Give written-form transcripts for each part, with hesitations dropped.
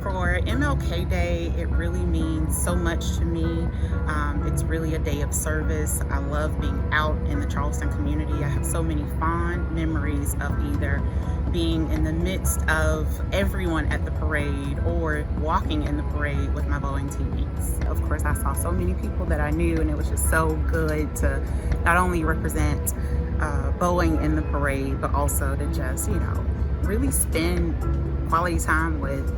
For MLK Day, it really means so much to me. It's really a day of service. I love being out in the Charleston community. I have so many fond memories of either being in the midst of everyone at the parade or walking in the parade with my bowling teammates. Of course, I saw so many people that I knew, and it was just so good to not only represent bowling in the parade, but also to just, really spend quality time with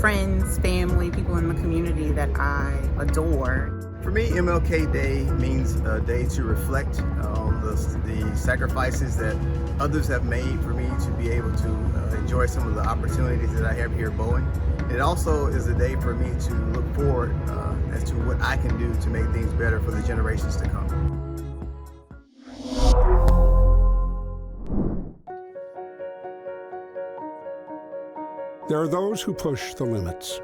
friends, family, people in the community that I adore. For me, MLK Day means a day to reflect on the sacrifices that others have made for me to be able to enjoy some of the opportunities that I have here bowling. It also is a day for me to look forward as to what I can do to make things better for the generations to come. There are those who push the limits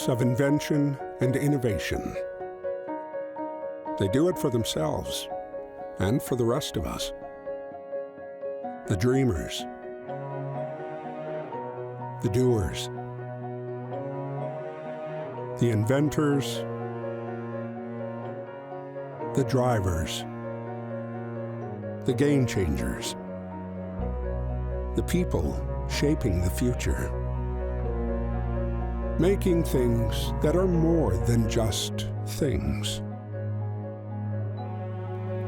of invention and innovation. They do it for themselves and for the rest of us. The dreamers, the doers, the inventors, the drivers, the game changers, the people shaping the future, making things that are more than just things.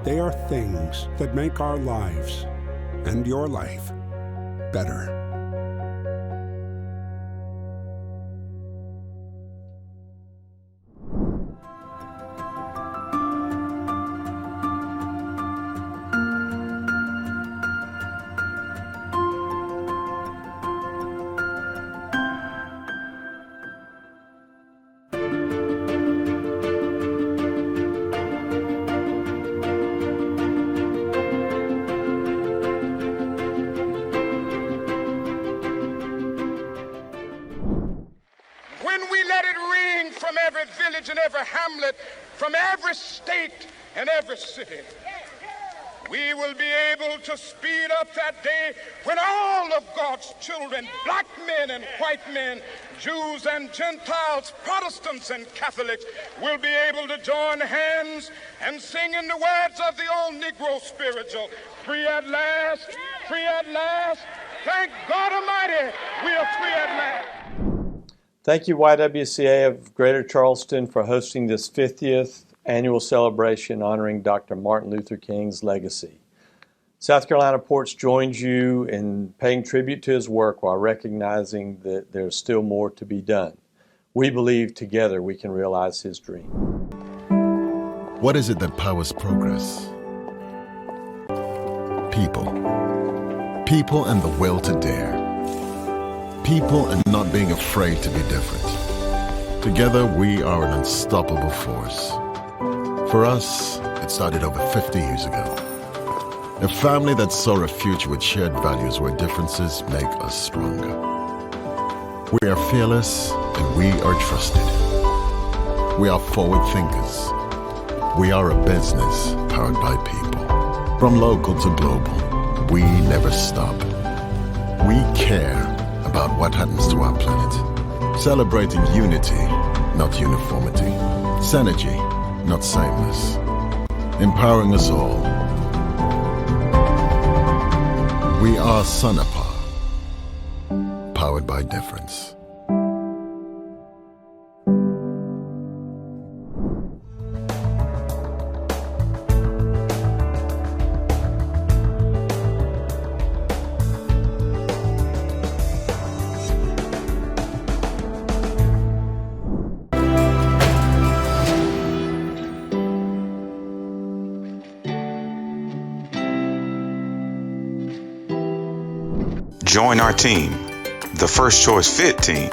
They are things that make our lives and your life better. From every village and every hamlet, from every state and every city, we will be able to speed up that day when all of God's children, black men and white men, Jews and Gentiles, Protestants and Catholics, will be able to join hands and sing in the words of the old Negro spiritual, free at last, free at last. Thank God Almighty, we are free at last. Thank you, YWCA of Greater Charleston, for hosting this 50th annual celebration honoring Dr. Martin Luther King's legacy. South Carolina Ports joins you in paying tribute to his work while recognizing that there's still more to be done. We believe together we can realize his dream. What is it that powers progress? People. People and the will to dare. People and not being afraid to be different. Together, we are an unstoppable force. For us, it started over 50 years ago. A family that saw a future with shared values where differences make us stronger. We are fearless and we are trusted. We are forward thinkers. We are a business powered by people. From local to global, we never stop. We care about what happens to our planet. Celebrating unity, not uniformity. Synergy, not sameness. Empowering us all. We are Sonapa, powered by difference. Join our team, the First Choice Fit team.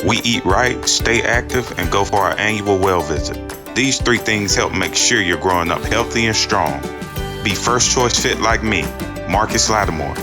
We eat right, stay active, and go for our annual well visit. These three things help make sure you're growing up healthy and strong. Be First Choice Fit like me, Marcus Lattimore.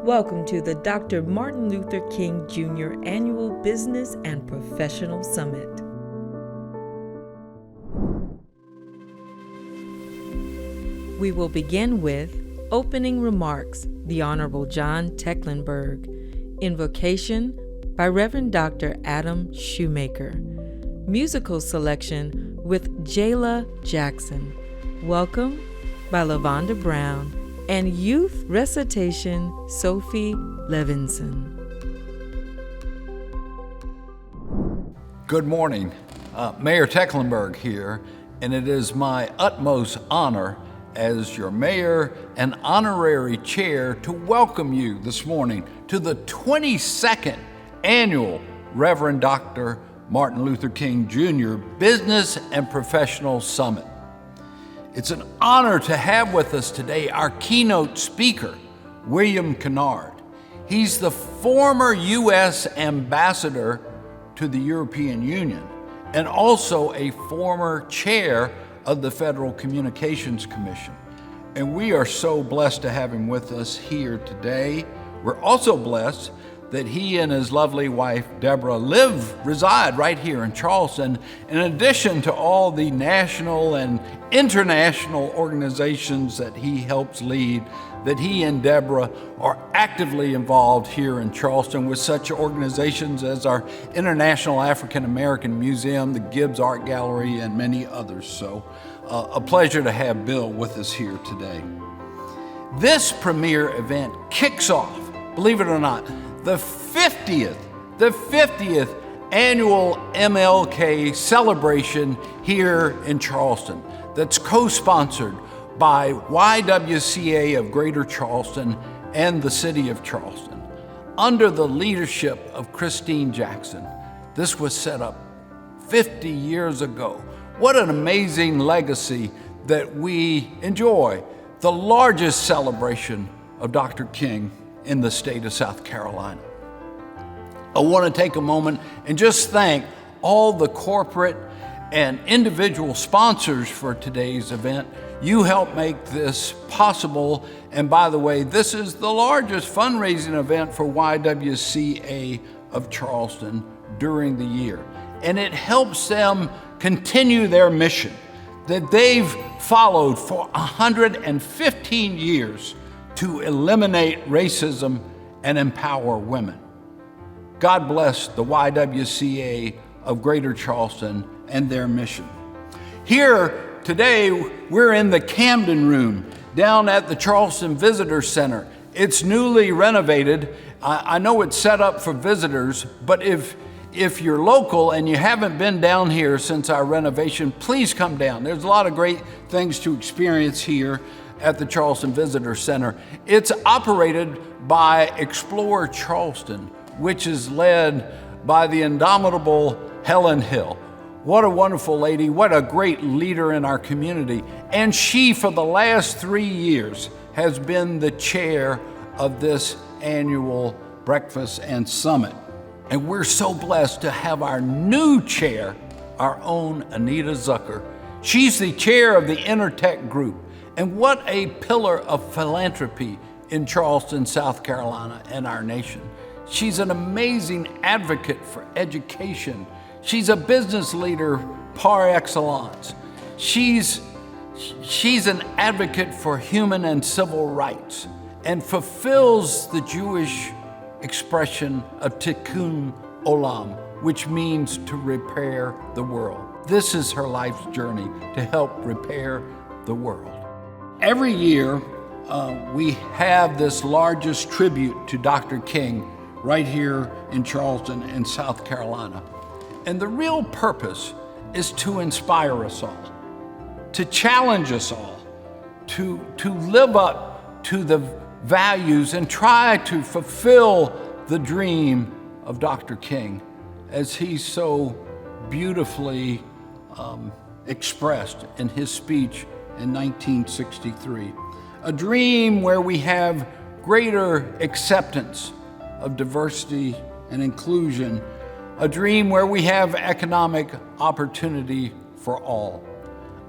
Welcome to the Dr. Martin Luther King Jr. Annual Business and Professional Summit. We will begin with opening remarks, the Honorable John Tecklenburg, invocation by Reverend Dr. Adam Shoemaker, musical selection with Jayla Jackson, welcome by LaVonda Brown, and youth recitation Sophie Levinson. Good morning. Mayor Tecklenburg here, and it is my utmost honor as your mayor and honorary chair to welcome you this morning to the 22nd annual Reverend Dr. Martin Luther King Jr. Business and Professional Summit. It's an honor to have with us today our keynote speaker, William Kennard. He's the former U.S. ambassador to the European Union and also a former chair of the Federal Communications Commission. And we are so blessed to have him with us here today. We're also blessed that he and his lovely wife, Deborah, reside right here in Charleston, in addition to all the national and international organizations that he helps lead, that he and Deborah are actively involved here in Charleston with such organizations as our International African American Museum, the Gibbs Art Gallery, and many others. So a pleasure to have Bill with us here today. This premier event kicks off, believe it or not, the 50th annual MLK celebration here in Charleston that's co-sponsored by YWCA of Greater Charleston and the City of Charleston. Under the leadership of Christine Jackson, this was set up 50 years ago. What an amazing legacy that we enjoy. The largest celebration of Dr. King in the state of South Carolina. I want to take a moment and just thank all the corporate and individual sponsors for today's event. You helped make this possible. And by the way, this is the largest fundraising event for YWCA of Charleston during the year. And it helps them continue their mission that they've followed for 115 years to eliminate racism and empower women. God bless the YWCA of Greater Charleston and their mission. Here today, we're in the Camden Room down at the Charleston Visitor Center. It's newly renovated. I know it's set up for visitors, but if you're local and you haven't been down here since our renovation, please come down. There's a lot of great things to experience here at the Charleston Visitor Center. It's operated by Explore Charleston, which is led by the indomitable Helen Hill. What a wonderful lady, what a great leader in our community. And she, for the last 3 years, has been the chair of this annual breakfast and summit. And we're so blessed to have our new chair, our own Anita Zucker. She's the chair of the Intertech Group. And what a pillar of philanthropy in Charleston, South Carolina, and our nation. She's an amazing advocate for education. She's a business leader par excellence. She's an advocate for human and civil rights and fulfills the Jewish expression of tikkun olam, which means to repair the world. This is her life's journey to help repair the world. Every year, we have this largest tribute to Dr. King right here in Charleston in South Carolina. And the real purpose is to inspire us all, to challenge us all, to live up to the values and try to fulfill the dream of Dr. King as he so beautifully expressed in his speech in 1963. A dream where we have greater acceptance of diversity and inclusion. A dream where we have economic opportunity for all.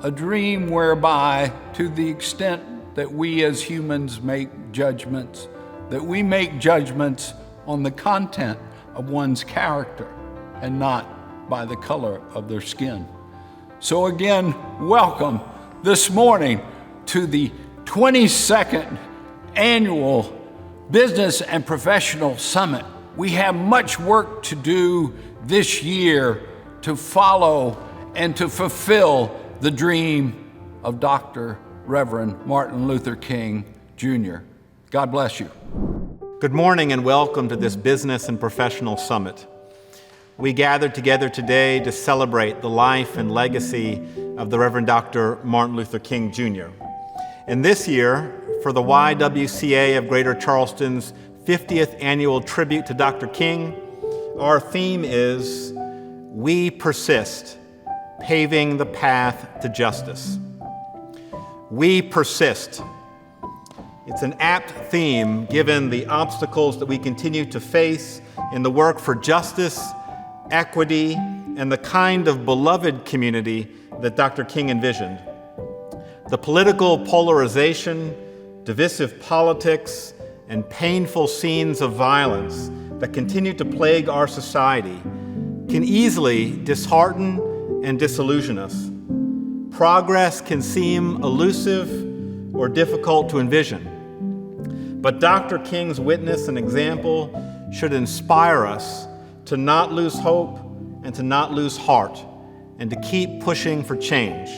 A dream whereby, to the extent that we as humans make judgments, that we make judgments on the content of one's character and not by the color of their skin. So again, welcome this morning to the 22nd Annual Business and Professional Summit. We have much work to do this year to follow and to fulfill the dream of Dr. Reverend Martin Luther King Jr. God bless you. Good morning and welcome to this Business and Professional Summit. We gathered together today to celebrate the life and legacy of the Reverend Dr. Martin Luther King Jr. And this year, for the YWCA of Greater Charleston's 50th annual tribute to Dr. King, our theme is We Persist, Paving the Path to Justice. We persist. It's an apt theme given the obstacles that we continue to face in the work for justice, equity, and the kind of beloved community that Dr. King envisioned. The political polarization, divisive politics, and painful scenes of violence that continue to plague our society can easily dishearten and disillusion us. Progress can seem elusive or difficult to envision. But Dr. King's witness and example should inspire us to not lose hope and to not lose heart, and to keep pushing for change.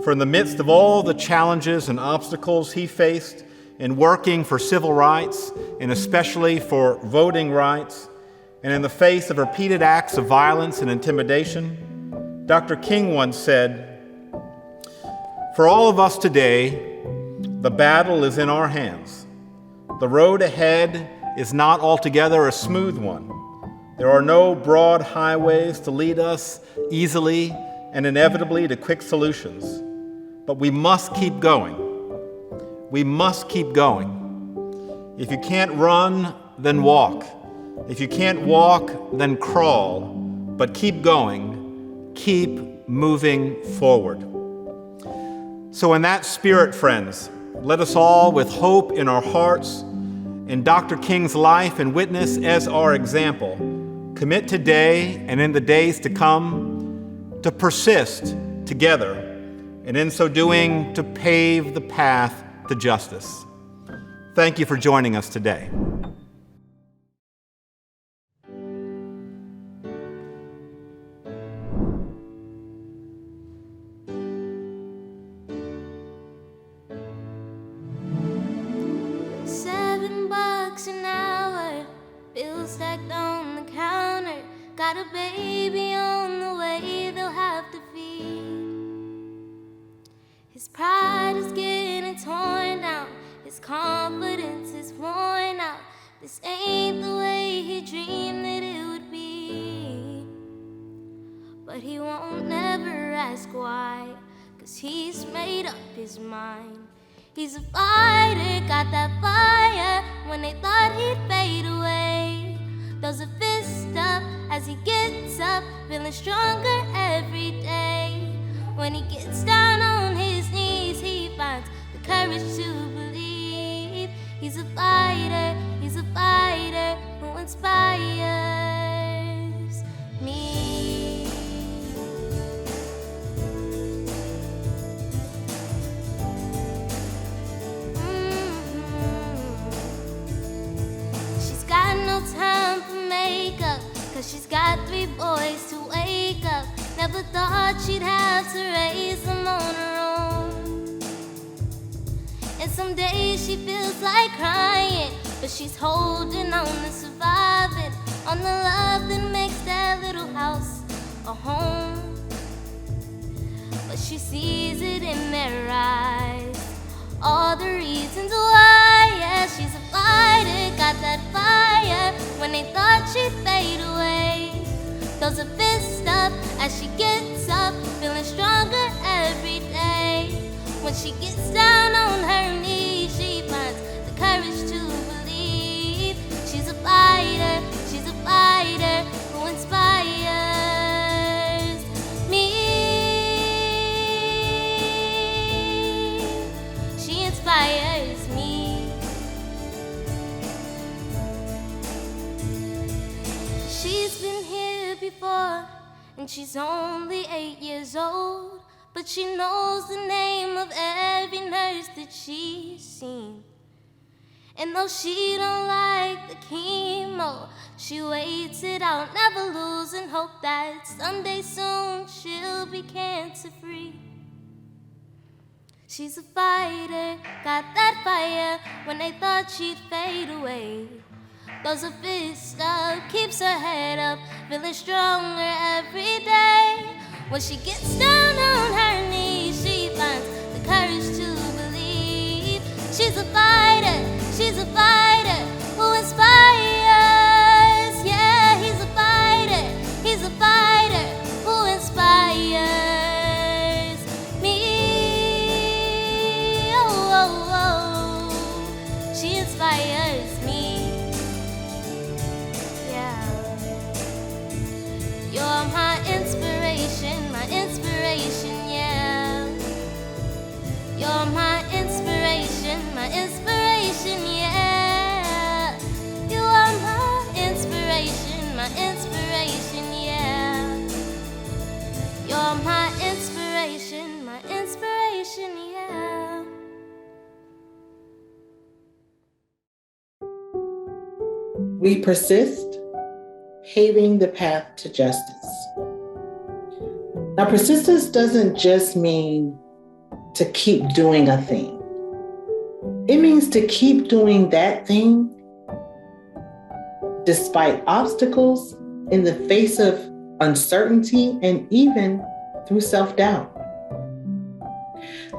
For in the midst of all the challenges and obstacles he faced in working for civil rights, and especially for voting rights, and in the face of repeated acts of violence and intimidation, Dr. King once said, "For all of us today, the battle is in our hands. The road ahead is not altogether a smooth one. There are no broad highways to lead us easily and inevitably to quick solutions. But we must keep going. We must keep going. If you can't run, then walk. If you can't walk, then crawl. But keep going. Keep moving forward." So in that spirit, friends, let us all, with hope in our hearts and Dr. King's life and witness as our example, commit today and in the days to come to persist together, and in so doing, to pave the path to justice. Thank you for joining us today. $7 an hour, bills stacked on the counter. Got a baby on the way they'll have to feed. His pride is getting torn down, his confidence is worn out. This ain't the way he dreamed that it would be. But he won't never ask why, 'cause he's made up his mind. He's a fighter, got that fire when they thought he'd fade away. Throws a fist up as he gets up, feeling stronger every day. When he gets down on his knees, he finds the courage to believe. He's a fighter who inspires me. She's got no time for makeup, 'cause she's got 3 boys to wake up. Never thought she'd have to raise them on her own. And some days she feels like crying, but she's holding on to surviving, on the love that makes that little house a home. But she sees it in their eyes, all the reasons why. Yeah, she's a fighter, got that fire when they thought she'd fade away. Throws a fist up as she gets up, feeling stronger every day. When she gets down on her knees, she finds the courage to believe. She's a fighter who inspires me. She inspires me. and she's only 8 years old. But she knows the name of every nurse that she's seen. And though she don't like the chemo, she waits it out, never losing hope that someday soon she'll be cancer-free. She's a fighter, got that fire when they thought she'd fade away. Throws her fist up, keeps her head up, feeling stronger every day. When she gets down on her knees, she finds the courage to believe. She's a fighter who inspires. Yeah, he's a fighter who inspires me. Oh, oh, oh, she inspires me. Yeah, you're my inspiration, yeah. You're my inspiration, yeah. You are my inspiration, yeah. You're my inspiration, yeah. We persist, paving the path to justice. Now, persistence doesn't just mean to keep doing a thing. It means to keep doing that thing despite obstacles, in the face of uncertainty, and even through self-doubt.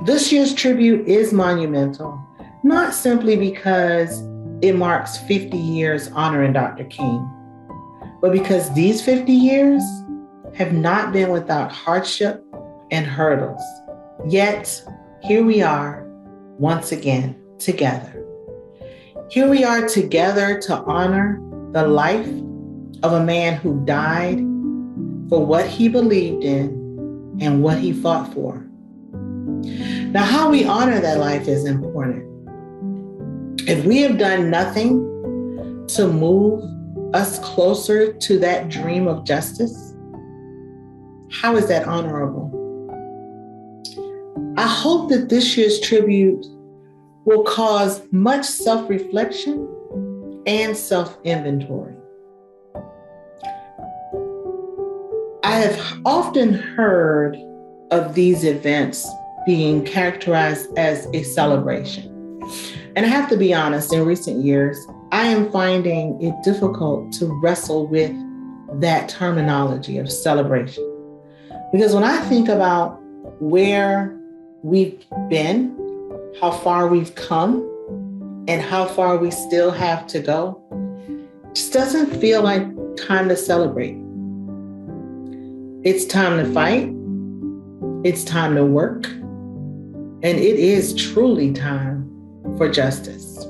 This year's tribute is monumental, not simply because it marks 50 years honoring Dr. King, but because these 50 years have not been without hardship and hurdles. Yet, here we are once again together. Here we are together to honor the life of a man who died for what he believed in and what he fought for. Now, how we honor that life is important. If we have done nothing to move us closer to that dream of justice, how is that honorable? I hope that this year's tribute will cause much self-reflection and self-inventory. I have often heard of these events being characterized as a celebration. And I have to be honest, in recent years, I am finding it difficult to wrestle with that terminology of celebration. Because when I think about where we've been, how far we've come, and how far we still have to go, it just doesn't feel like time to celebrate. It's time to fight. It's time to work. And it is truly time for justice.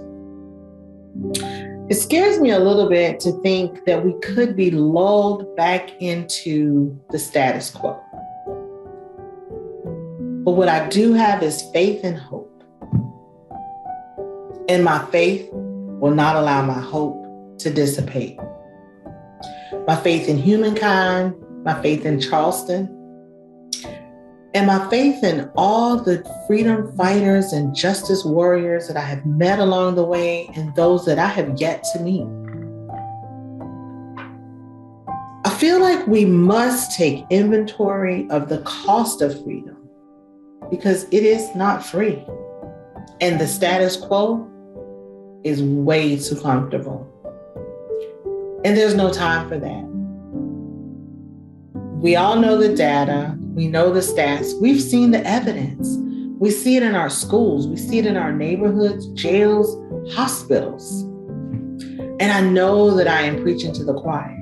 It scares me a little bit to think that we could be lulled back into the status quo. But what I do have is faith and hope. And my faith will not allow my hope to dissipate. My faith in humankind, my faith in Charleston, and my faith in all the freedom fighters and justice warriors that I have met along the way and those that I have yet to meet. I feel like we must take inventory of the cost of freedom because it is not free. And the status quo is way too comfortable. And there's no time for that. We all know the data. We know the stats. We've seen the evidence. We see it in our schools. We see it in our neighborhoods, jails, hospitals. And I know that I am preaching to the choir.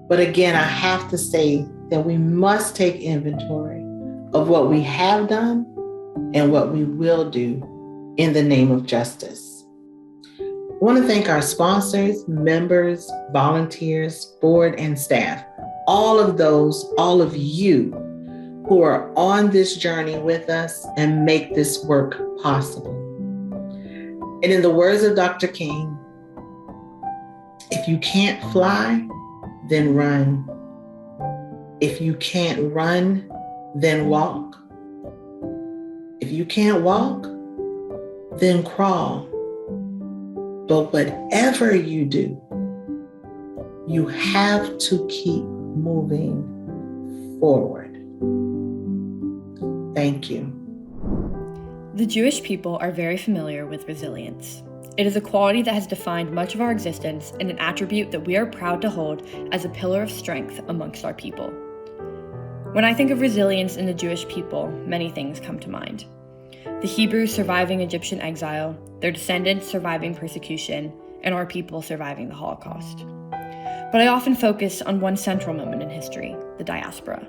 But again, I have to say that we must take inventory of what we have done and what we will do in the name of justice. I want to thank our sponsors, members, volunteers, board, and staff. All of you who are on this journey with us and make this work possible. And in the words of Dr. King, if you can't fly, then run. If you can't run, then walk. If you can't walk, then crawl. But whatever you do, you have to keep moving forward. Thank you. The Jewish people are very familiar with resilience. It is a quality that has defined much of our existence and an attribute that we are proud to hold as a pillar of strength amongst our people. When I think of resilience in the Jewish people, many things come to mind. The Hebrews surviving Egyptian exile, their descendants surviving persecution, and our people surviving the Holocaust. But I often focus on one central moment in history, the diaspora.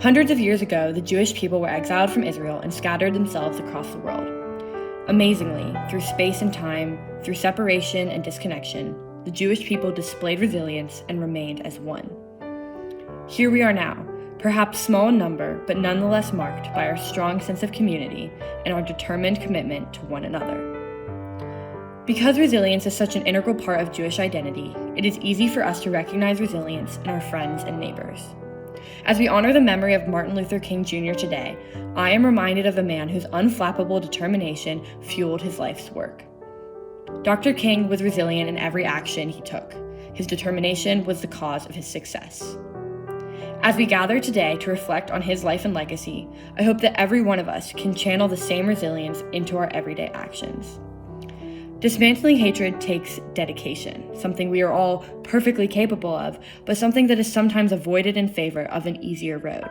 Hundreds of years ago, the Jewish people were exiled from Israel and scattered themselves across the world. Amazingly, through space and time, through separation and disconnection, the Jewish people displayed resilience and remained as one. Here we are now, perhaps small in number, but nonetheless marked by our strong sense of community and our determined commitment to one another. Because resilience is such an integral part of Jewish identity, it is easy for us to recognize resilience in our friends and neighbors. As we honor the memory of Martin Luther King Jr. today, I am reminded of a man whose unflappable determination fueled his life's work. Dr. King was resilient in every action he took. His determination was the cause of his success. As we gather today to reflect on his life and legacy, I hope that every one of us can channel the same resilience into our everyday actions. Dismantling hatred takes dedication, something we are all perfectly capable of, but something that is sometimes avoided in favor of an easier road.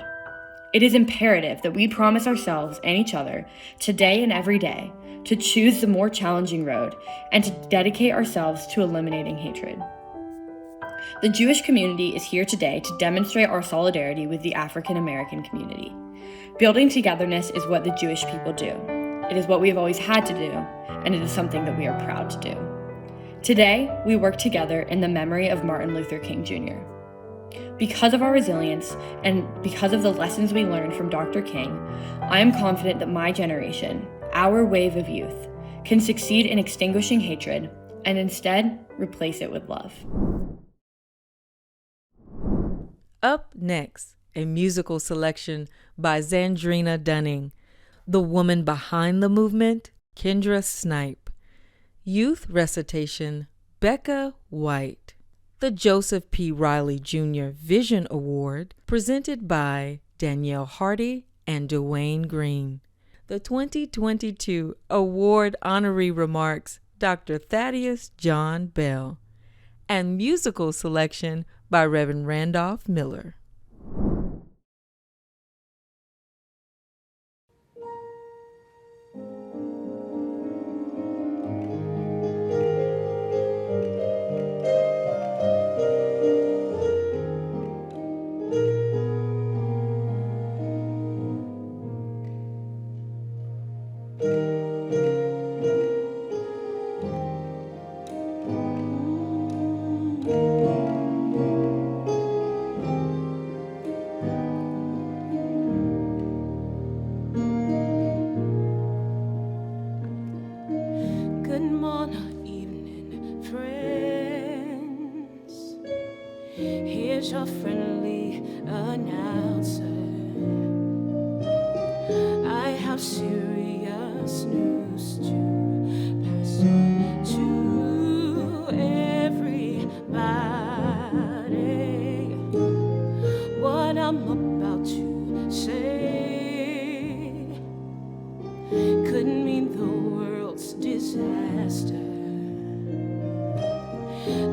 It is imperative that we promise ourselves and each other, today and every day, to choose the more challenging road and to dedicate ourselves to eliminating hatred. The Jewish community is here today to demonstrate our solidarity with the African American community. Building togetherness is what the Jewish people do. It is what we have always had to do, and it is something that we are proud to do. Today, we work together in the memory of Martin Luther King Jr. Because of our resilience and because of the lessons we learned from Dr. King, I am confident that my generation, our wave of youth, can succeed in extinguishing hatred and instead replace it with love. Up next, a musical selection by Zandrina Dunning. The woman behind the movement, Kendra Snipe. Youth recitation, Becca White. The Joseph P. Riley Jr. Vision Award, presented by Danielle Hardy and Dwayne Green. The 2022 award honoree remarks, Dr. Thaddeus John Bell. And musical selection by Reverend Randolph Miller. Your friendly announcer. I have serious news to pass on to everybody. What I'm about to say could mean the world's disaster,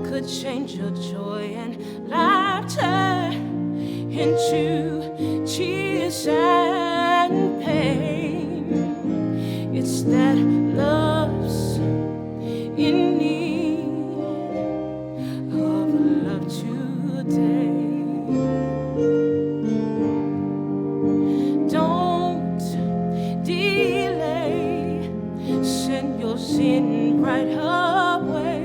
could change your joy and laughter into tears and pain. It's that love's in need of love today. Don't delay, send your sin right away.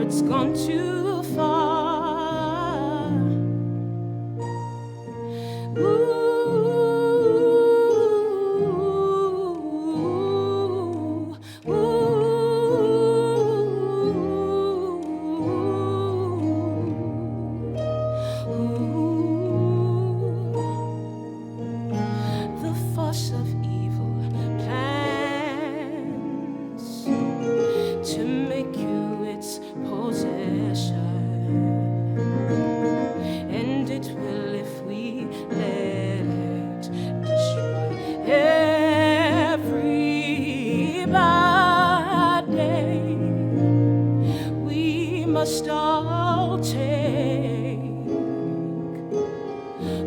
It's gone. The force of evil plans to make you its possession, and it will if we let it destroy everybody. We must all take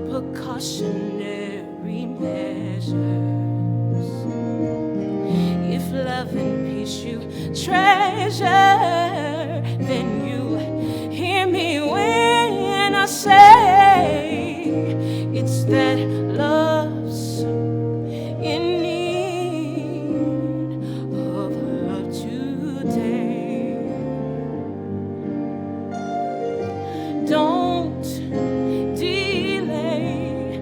precautionary measures. If love and peace you treasure, then you hear me when I say it's that love's in need of love today. Don't delay,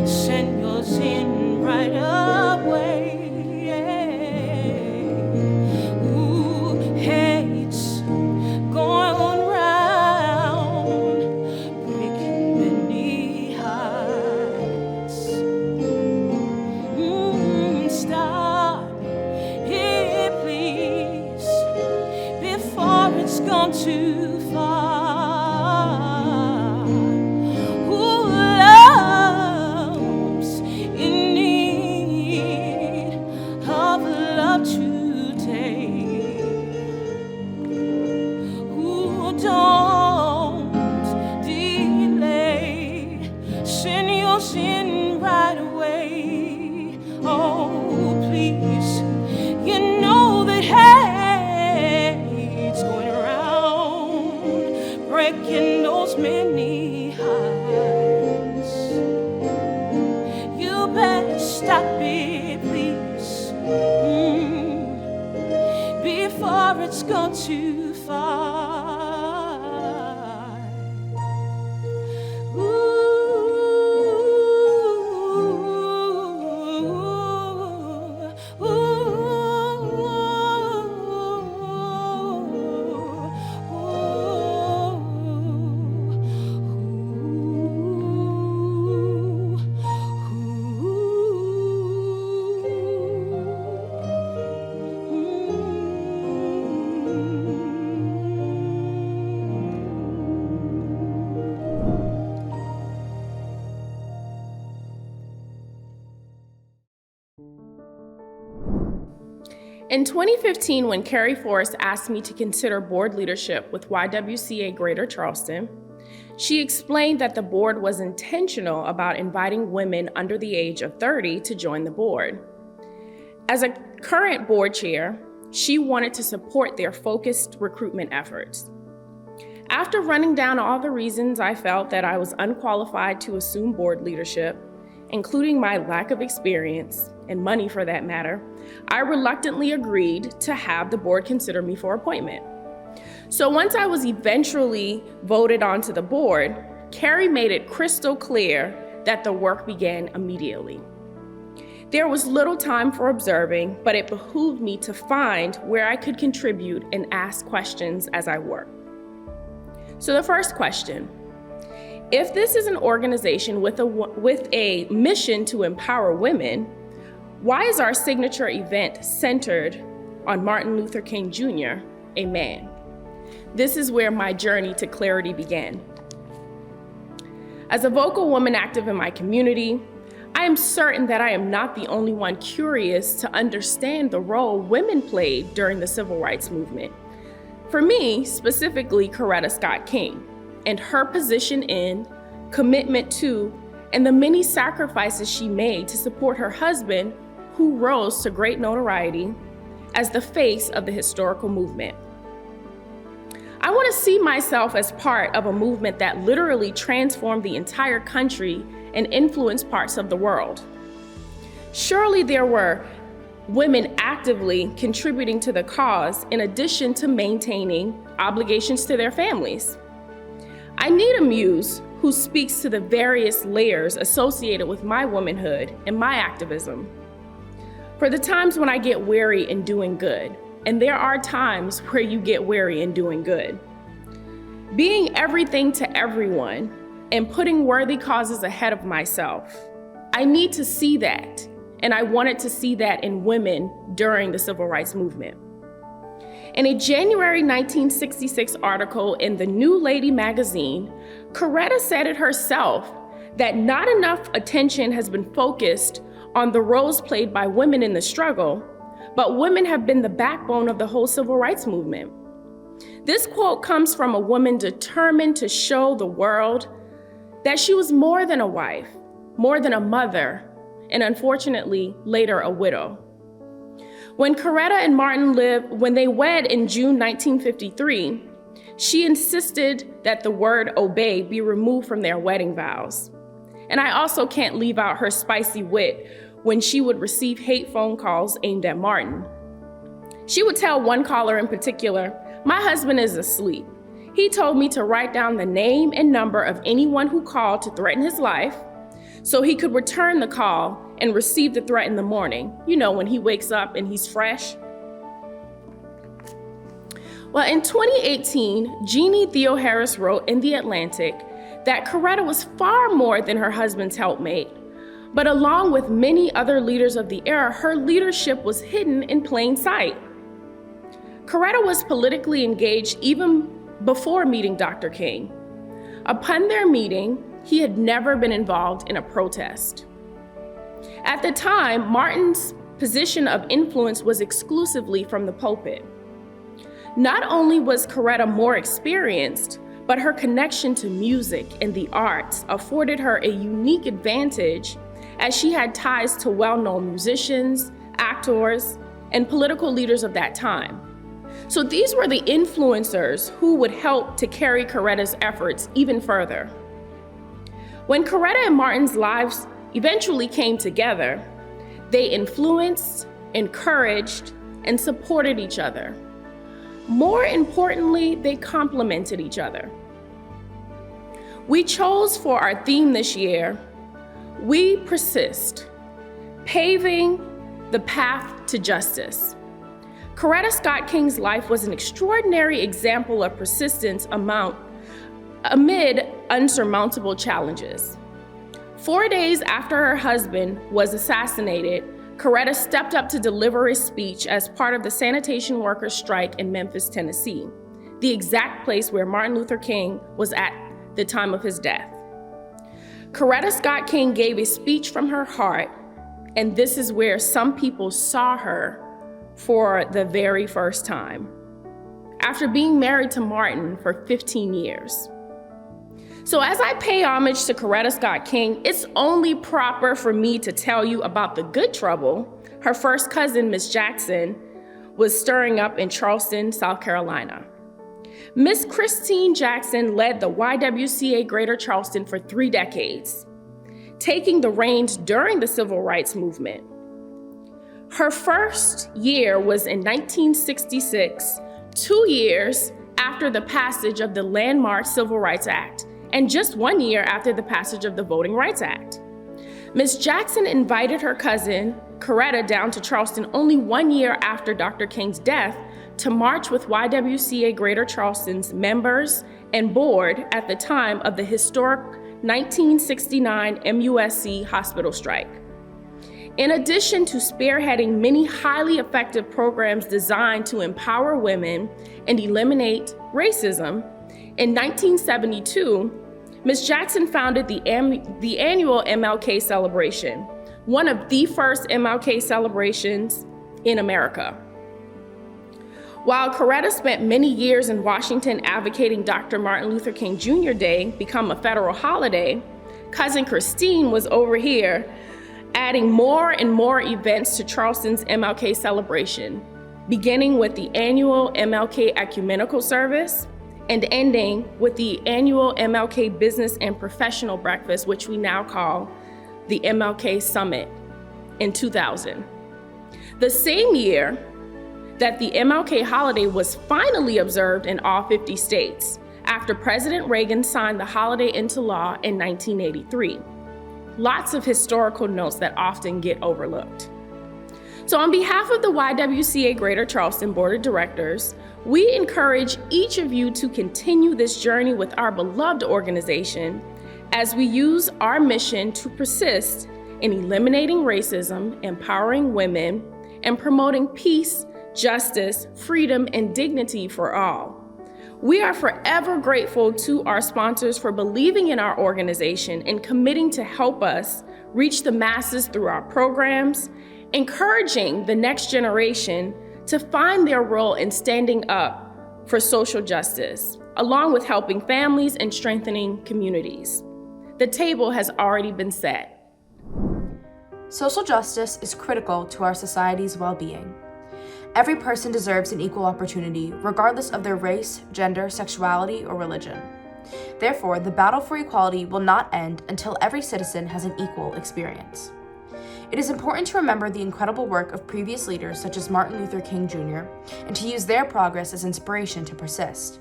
send yours in right away. Who hates going round, breaking many hearts? Stop it, please, before it's gone too far. Who loves in need of love today? Who don't delay, send your sin right away. Oh, please, you know that hate's going around, breaking those many hearts. You better stop it, please, before it's gone too far. In 2015, when Carrie Forrest asked me to consider board leadership with YWCA Greater Charleston, she explained that the board was intentional about inviting women under the age of 30 to join the board. As a current board chair, she wanted to support their focused recruitment efforts. After running down all the reasons I felt that I was unqualified to assume board leadership, including my lack of experience, and money for that matter, I reluctantly agreed to have the board consider me for appointment. So once I was eventually voted onto the board, Carrie made it crystal clear that the work began immediately. There was little time for observing, but it behooved me to find where I could contribute and ask questions as I worked. So the first question: if this is an organization with a mission to empower women, why is our signature event centered on Martin Luther King Jr., a man? This is where my journey to clarity began. As a vocal woman active in my community, I am certain that I am not the only one curious to understand the role women played during the civil rights movement. For me, specifically Coretta Scott King, and her position in, commitment to, and the many sacrifices she made to support her husband, who rose to great notoriety as the face of the historical movement. I want to see myself as part of a movement that literally transformed the entire country and influenced parts of the world. Surely there were women actively contributing to the cause in addition to maintaining obligations to their families. I need a muse who speaks to the various layers associated with my womanhood and my activism. For the times when I get weary in doing good, and there are times where you get weary in doing good. Being everything to everyone and putting worthy causes ahead of myself. I need to see that, and I wanted to see that in women during the Civil Rights Movement. In a January 1966 article in the New Lady magazine, Coretta said it herself that not enough attention has been focused on the roles played by women in the struggle, but women have been the backbone of the whole civil rights movement. This quote comes from a woman determined to show the world that she was more than a wife, more than a mother, and unfortunately, later a widow. When Coretta and Martin when they wed in June 1953, she insisted that the word obey be removed from their wedding vows. And I also can't leave out her spicy wit when she would receive hate phone calls aimed at Martin. She would tell one caller in particular, "My husband is asleep. He told me to write down the name and number of anyone who called to threaten his life so he could return the call and receive the threat in the morning, when he wakes up and he's fresh." Well, in 2018, Jeannie Theo Harris wrote in The Atlantic that Coretta was far more than her husband's helpmate, but along with many other leaders of the era, her leadership was hidden in plain sight. Coretta was politically engaged even before meeting Dr. King. Upon their meeting, he had never been involved in a protest. At the time, Martin's position of influence was exclusively from the pulpit. Not only was Coretta more experienced, but her connection to music and the arts afforded her a unique advantage as she had ties to well-known musicians, actors, and political leaders of that time. So these were the influencers who would help to carry Coretta's efforts even further. When Coretta and Martin's lives eventually came together, they influenced, encouraged, and supported each other. More importantly, they complemented each other. We chose for our theme this year, "We Persist, Paving the Path to Justice." Coretta Scott King's life was an extraordinary example of persistence amid unsurmountable challenges. 4 days after her husband was assassinated, Coretta stepped up to deliver a speech as part of the sanitation workers' strike in Memphis, Tennessee, the exact place where Martin Luther King was at the time of his death. Coretta Scott King gave a speech from her heart, and this is where some people saw her for the very first time, after being married to Martin for 15 years. So as I pay homage to Coretta Scott King, it's only proper for me to tell you about the good trouble her first cousin, Miss Jackson, was stirring up in Charleston, South Carolina. Miss Christine Jackson led the YWCA Greater Charleston for 3 decades, taking the reins during the Civil Rights Movement. Her first year was in 1966, 2 years after the passage of the landmark Civil Rights Act, and just 1 year after the passage of the Voting Rights Act. Ms. Jackson invited her cousin, Coretta, down to Charleston only 1 year after Dr. King's death to march with YWCA Greater Charleston's members and board at the time of the historic 1969 MUSC hospital strike. In addition to spearheading many highly effective programs designed to empower women and eliminate racism, in 1972, Ms. Jackson founded the annual MLK celebration, one of the first MLK celebrations in America. While Coretta spent many years in Washington advocating Dr. Martin Luther King Jr. Day become a federal holiday, Cousin Christine was over here adding more and more events to Charleston's MLK celebration, beginning with the annual MLK Ecumenical Service and ending with the annual MLK Business and Professional Breakfast, which we now call the MLK Summit, in 2000. The same year that the MLK holiday was finally observed in all 50 states, after President Reagan signed the holiday into law in 1983. Lots of historical notes that often get overlooked. So on behalf of the YWCA Greater Charleston Board of Directors, we encourage each of you to continue this journey with our beloved organization as we use our mission to persist in eliminating racism, empowering women, and promoting peace, justice, freedom, and dignity for all. We are forever grateful to our sponsors for believing in our organization and committing to help us reach the masses through our programs, encouraging the next generation to find their role in standing up for social justice, along with helping families and strengthening communities. The table has already been set. Social justice is critical to our society's well-being. Every person deserves an equal opportunity, regardless of their race, gender, sexuality, or religion. Therefore, the battle for equality will not end until every citizen has an equal experience. It is important to remember the incredible work of previous leaders such as Martin Luther King Jr. and to use their progress as inspiration to persist.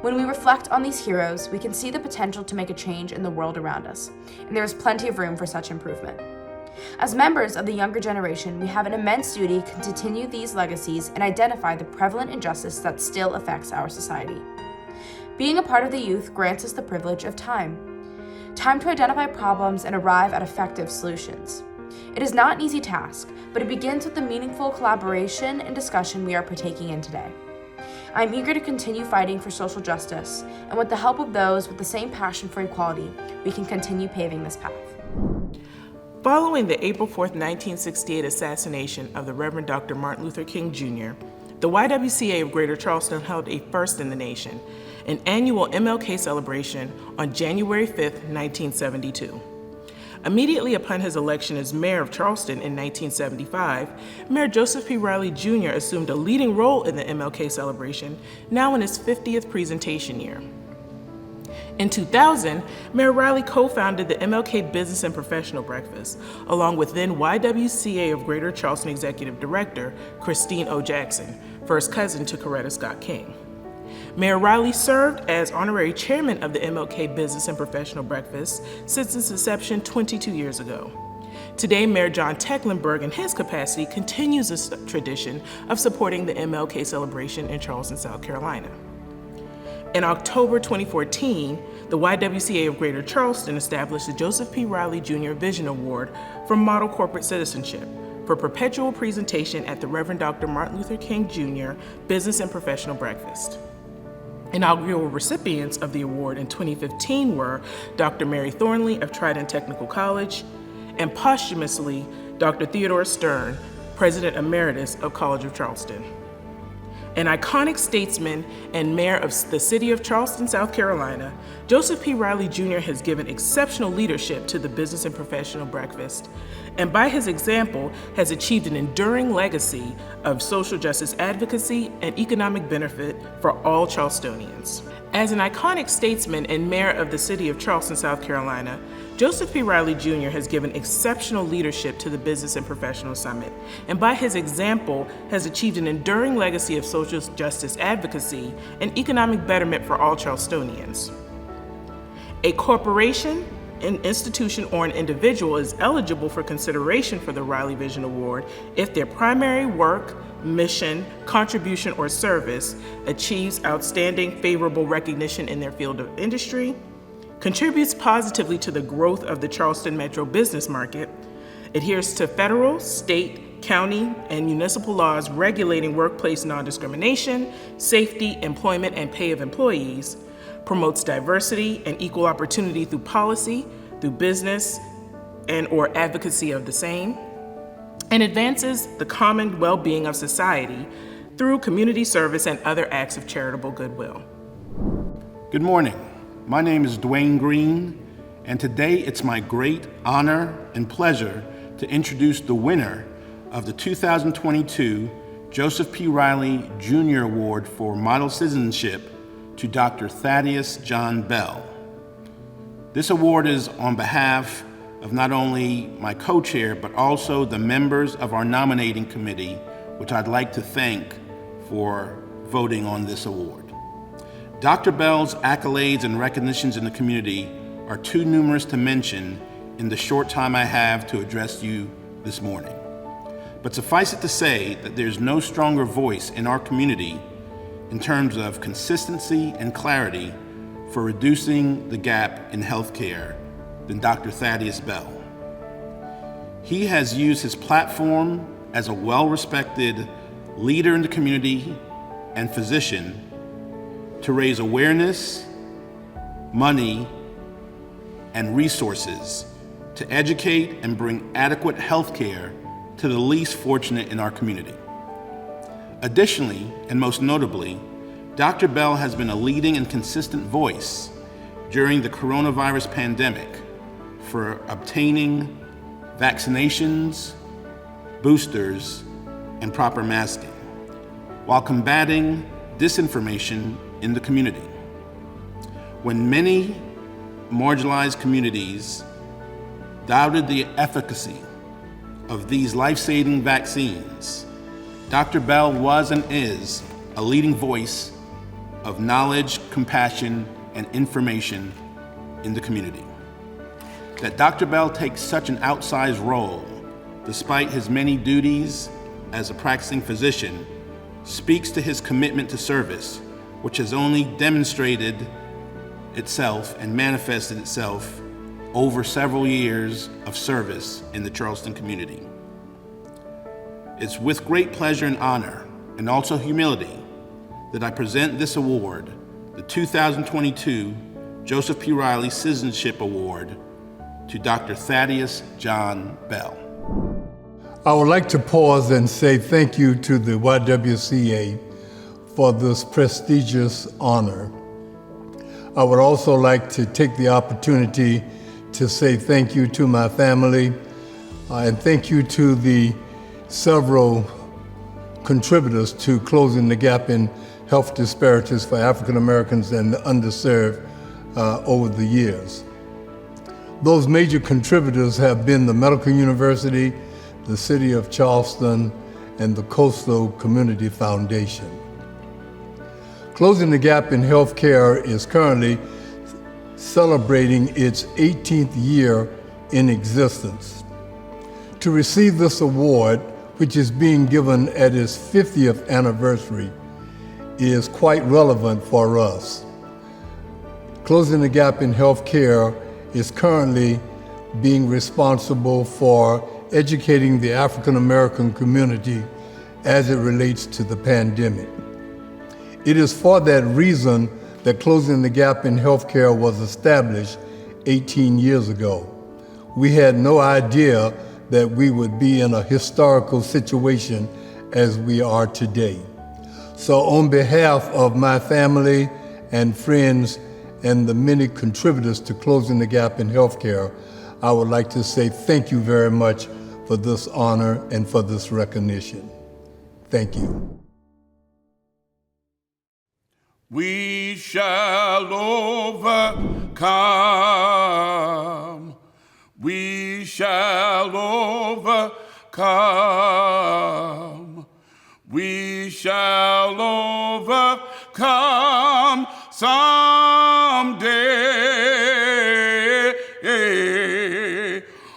When we reflect on these heroes, we can see the potential to make a change in the world around us, and there is plenty of room for such improvement. As members of the younger generation, we have an immense duty to continue these legacies and identify the prevalent injustice that still affects our society. Being a part of the youth grants us the privilege of time to identify problems and arrive at effective solutions. It is not an easy task, but it begins with the meaningful collaboration and discussion we are partaking in today. I'm eager to continue fighting for social justice, and with the help of those with the same passion for equality, we can continue paving this path. Following the April 4, 1968 assassination of the Reverend Dr. Martin Luther King Jr., the YWCA of Greater Charleston held a first in the nation, an annual MLK celebration on January 5, 1972. Immediately upon his election as mayor of Charleston in 1975, Mayor Joseph P. Riley Jr. assumed a leading role in the MLK celebration, now in his 50th presentation year. In 2000, Mayor Riley co-founded the MLK Business and Professional Breakfast, along with then YWCA of Greater Charleston Executive Director Christine O. Jackson, first cousin to Coretta Scott King. Mayor Riley served as honorary chairman of the MLK Business and Professional Breakfast since its inception 22 years ago. Today, Mayor John Tecklenburg, in his capacity, continues this tradition of supporting the MLK celebration in Charleston, South Carolina. In October 2014, the YWCA of Greater Charleston established the Joseph P. Riley Jr. Vision Award for Model Corporate Citizenship for perpetual presentation at the Reverend Dr. Martin Luther King Jr. Business and Professional Breakfast. Inaugural recipients of the award in 2015 were Dr. Mary Thornley of Trident Technical College and posthumously Dr. Theodore Stern, President Emeritus of College of Charleston. An iconic statesman and mayor of the City of Charleston, South Carolina, Joseph P. Riley Jr. has given exceptional leadership to the Business and Professional Breakfast, and by his example has achieved an enduring legacy of social justice advocacy and economic benefit for all Charlestonians. As an iconic statesman and mayor of the City of Charleston, South Carolina, Joseph P. Riley Jr. has given exceptional leadership to the Business and Professional Summit, and by his example has achieved an enduring legacy of social justice advocacy and economic betterment for all Charlestonians. A corporation, an institution, or an individual is eligible for consideration for the Riley Vision Award if their primary work, mission, contribution, or service achieves outstanding favorable recognition in their field of industry, contributes positively to the growth of the Charleston metro business market, adheres to federal, state, county, and municipal laws regulating workplace non-discrimination, safety, employment, and pay of employees, promotes diversity and equal opportunity through policy, through business, and/or advocacy of the same, and advances the common well-being of society through community service and other acts of charitable goodwill. Good morning. My name is Dwayne Green, and today it's my great honor and pleasure to introduce the winner of the 2022 Joseph P. Riley Jr. Award for Model Citizenship to Dr. Thaddeus John Bell. This award is on behalf of not only my co-chair, but also the members of our nominating committee, which I'd like to thank for voting on this award. Dr. Bell's accolades and recognitions in the community are too numerous to mention in the short time I have to address you this morning. But suffice it to say that there's no stronger voice in our community in terms of consistency and clarity for reducing the gap in healthcare than Dr. Thaddeus Bell. He has used his platform as a well-respected leader in the community and physician to raise awareness, money, and resources to educate and bring adequate health care to the least fortunate in our community. Additionally, and most notably, Dr. Bell has been a leading and consistent voice during the coronavirus pandemic for obtaining vaccinations, boosters, and proper masking, while combating disinformation in the community. When many marginalized communities doubted the efficacy of these life-saving vaccines, Dr. Bell was and is a leading voice of knowledge, compassion, and information in the community. That Dr. Bell takes such an outsized role, despite his many duties as a practicing physician, speaks to his commitment to service, which has only demonstrated itself and manifested itself over several years of service in the Charleston community. It's with great pleasure and honor, and also humility, that I present this award, the 2022 Joseph P. Riley Citizenship Award, to Dr. Thaddeus John Bell. I would like to pause and say thank you to the YWCA for this prestigious honor. I would also like to take the opportunity to say thank you to my family and thank you to the several contributors to closing the gap in health disparities for African Americans and the underserved over the years. Those major contributors have been the Medical University, the City of Charleston, and the Coastal Community Foundation. Closing the Gap in Healthcare is currently celebrating its 18th year in existence. To receive this award, which is being given at its 50th anniversary, is quite relevant for us. Closing the Gap in Healthcare is currently being responsible for educating the African American community as it relates to the pandemic. It is for that reason that Closing the Gap in Healthcare was established 18 years ago. We had no idea that we would be in a historical situation as we are today. So on behalf of my family and friends and the many contributors to Closing the Gap in Healthcare, I would like to say thank you very much for this honor and for this recognition. Thank you. We shall overcome. We shall overcome. We shall overcome someday.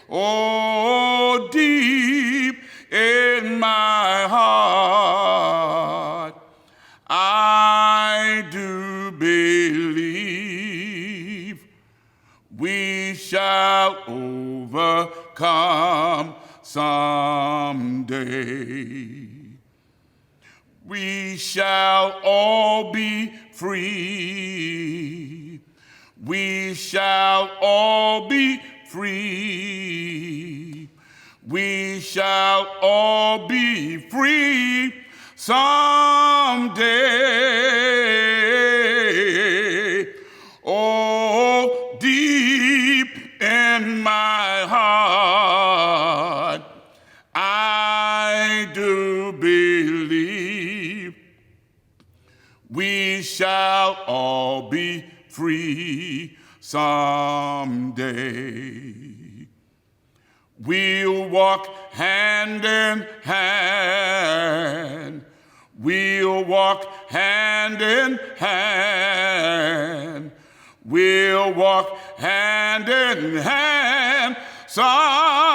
Oh, deep in my heart, I do believe we shall overcome someday. We shall all be free. We shall all be free. We shall all be free someday. Oh, deep in my heart, I do believe we shall all be free someday. We'll walk hand in hand. We'll walk hand in hand. We'll walk hand in hand someday.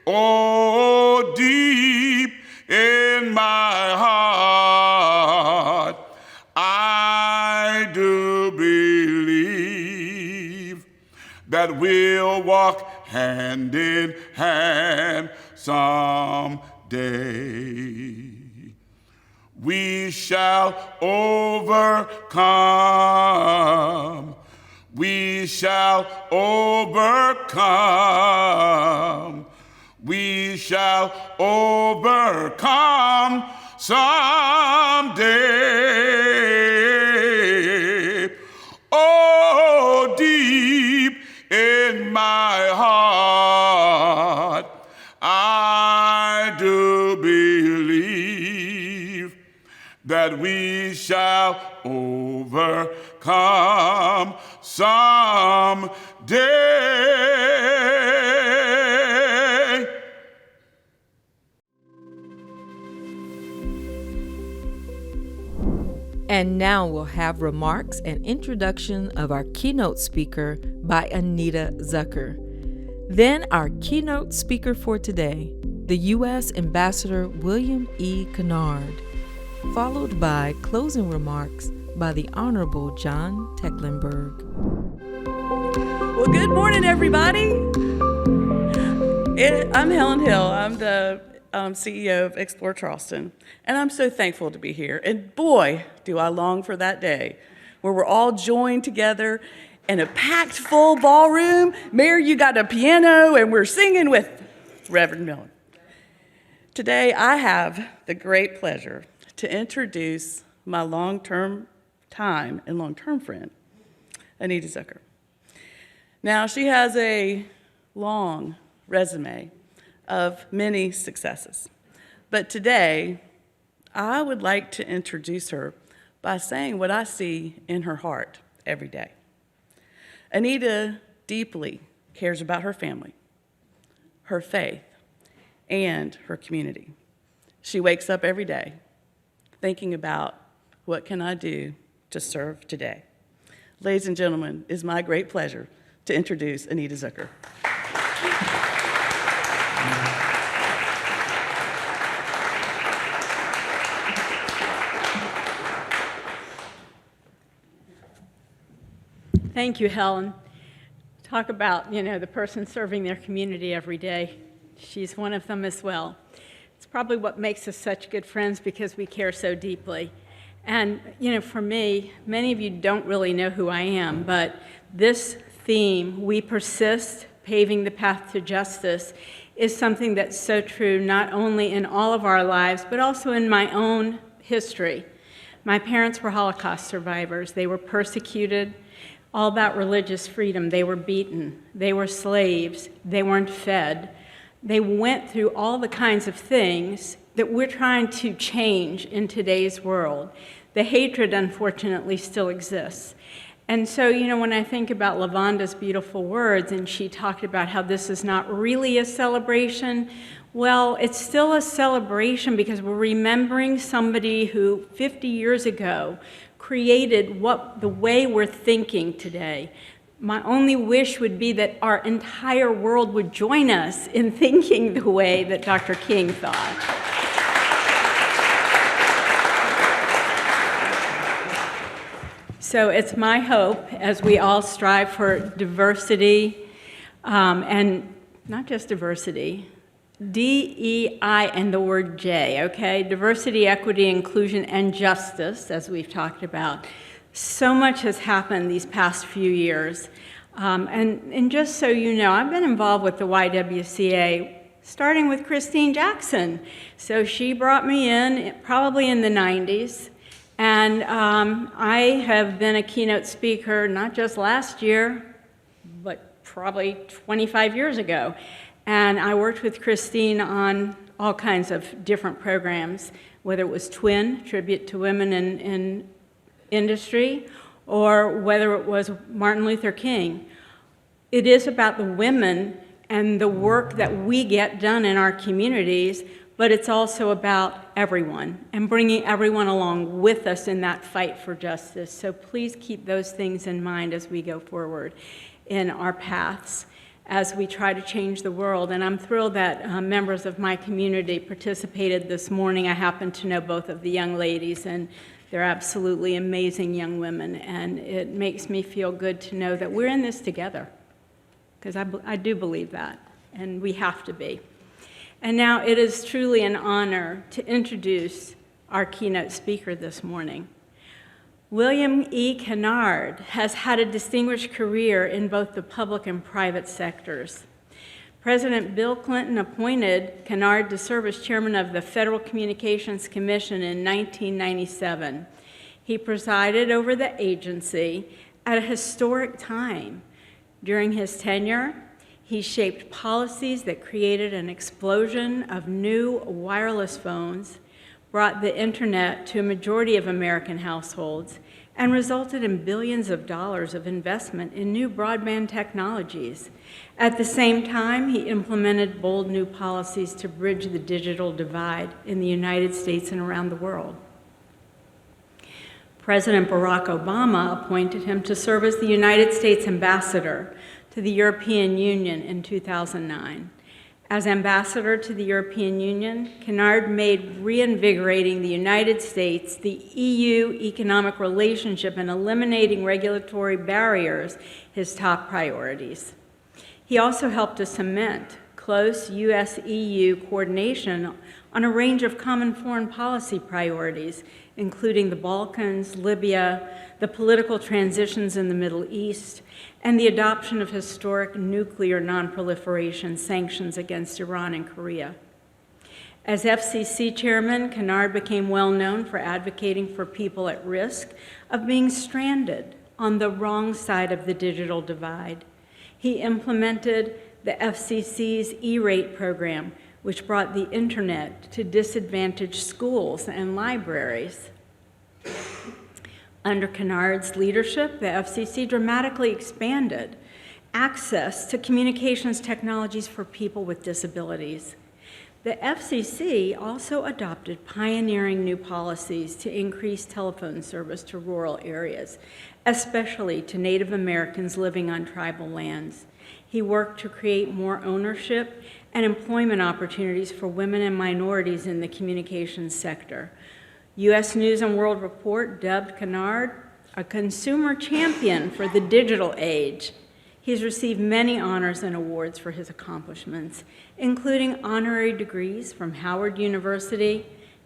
Oh, deep in my heart, I do believe that we'll walk hand in hand someday. We shall overcome. We shall overcome. We shall overcome someday. Oh, deep in my heart, I do believe that we shall overcome someday. And now we'll have remarks and introduction of our keynote speaker by Anita Zucker. Then our keynote speaker for today, the U.S. Ambassador William E. Kennard, followed by closing remarks by the Honorable John Tecklenburg. Well, good morning, everybody. I'm Helen Hill. I'm the CEO of Explore Charleston, and I'm so thankful to be here. And boy, do I long for that day where we're all joined together in a packed full ballroom. Mayor, you got a piano, and we're singing with Reverend Miller. Today, I have the great pleasure to introduce my long-term friend, Anita Zucker. Now, she has a long resume of many successes, but today, I would like to introduce her by saying what I see in her heart every day. Anita deeply cares about her family, her faith, and her community. She wakes up every day thinking about what can I do to serve today. Ladies and gentlemen, it's my great pleasure to introduce Anita Zucker. Thank you, Helen. Talk about, the person serving their community every day. She's one of them as well. It's probably what makes us such good friends, because we care so deeply. And, for me, many of you don't really know who I am, but this theme, We Persist, Paving the Path to Justice, is something that's so true not only in all of our lives, but also in my own history. My parents were Holocaust survivors. They were persecuted, all about religious freedom. They were beaten. They were slaves. They weren't fed. They went through all the kinds of things that we're trying to change in today's world. The hatred, unfortunately, still exists. And so, when I think about Lavanda's beautiful words, and she talked about how this is not really a celebration, well, it's still a celebration because we're remembering somebody who 50 years ago created the way we're thinking today. My only wish would be that our entire world would join us in thinking the way that Dr. King thought. So it's my hope, as we all strive for diversity, and not just diversity, DEI and the word J, okay? Diversity, equity, inclusion, and justice, as we've talked about. So much has happened these past few years. And just so you know, I've been involved with the YWCA starting with Christine Jackson. So she brought me in probably in the 90s. And I have been a keynote speaker not just last year, but probably 25 years ago. And I worked with Christine on all kinds of different programs, whether it was Twin, Tribute to Women in Industry, or whether it was Martin Luther King. It is about the women and the work that we get done in our communities, but it's also about everyone and bringing everyone along with us in that fight for justice. So please keep those things in mind as we go forward in our paths as we try to change the world. And I'm thrilled that members of my community participated this morning. I happen to know both of the young ladies, and they're absolutely amazing young women. And it makes me feel good to know that we're in this together, because I do believe that, and we have to be. And now it is truly an honor to introduce our keynote speaker this morning. William E. Kennard has had a distinguished career in both the public and private sectors. President Bill Clinton appointed Kennard to serve as chairman of the Federal Communications Commission in 1997. He presided over the agency at a historic time. During his tenure, he shaped policies that created an explosion of new wireless phones, brought the internet to a majority of American households, and resulted in billions of dollars of investment in new broadband technologies. At the same time, he implemented bold new policies to bridge the digital divide in the United States and around the world. President Barack Obama appointed him to serve as the United States ambassador to the European Union in 2009. As ambassador to the European Union, Kennard made reinvigorating the United States, the EU economic relationship, and eliminating regulatory barriers his top priorities. He also helped to cement close US-EU coordination on a range of common foreign policy priorities, including the Balkans, Libya, the political transitions in the Middle East, and the adoption of historic nuclear nonproliferation sanctions against Iran and Korea. As FCC chairman, Kennard became well known for advocating for people at risk of being stranded on the wrong side of the digital divide. He implemented the FCC's E-rate program, which brought the internet to disadvantaged schools and libraries. Under Kennard's leadership, the FCC dramatically expanded access to communications technologies for people with disabilities. The FCC also adopted pioneering new policies to increase telephone service to rural areas, especially to Native Americans living on tribal lands. He worked to create more ownership and employment opportunities for women and minorities in the communications sector. U.S. News and World Report dubbed Kennard a consumer champion for the digital age. He's received many honors and awards for his accomplishments, including honorary degrees from Howard University,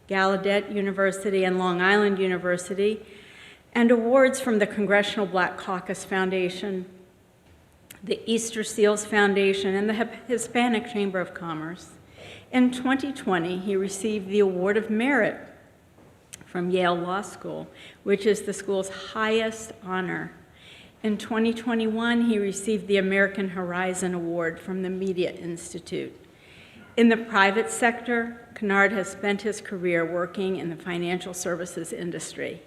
Gallaudet University, and Long Island University, and awards from the Congressional Black Caucus Foundation, the Easter Seals Foundation, and the Hispanic Chamber of Commerce. In 2020, he received the Award of Merit from Yale Law School, which is the school's highest honor. In 2021, he received the American Horizon Award from the Media Institute. In the private sector, Kennard has spent his career working in the financial services industry.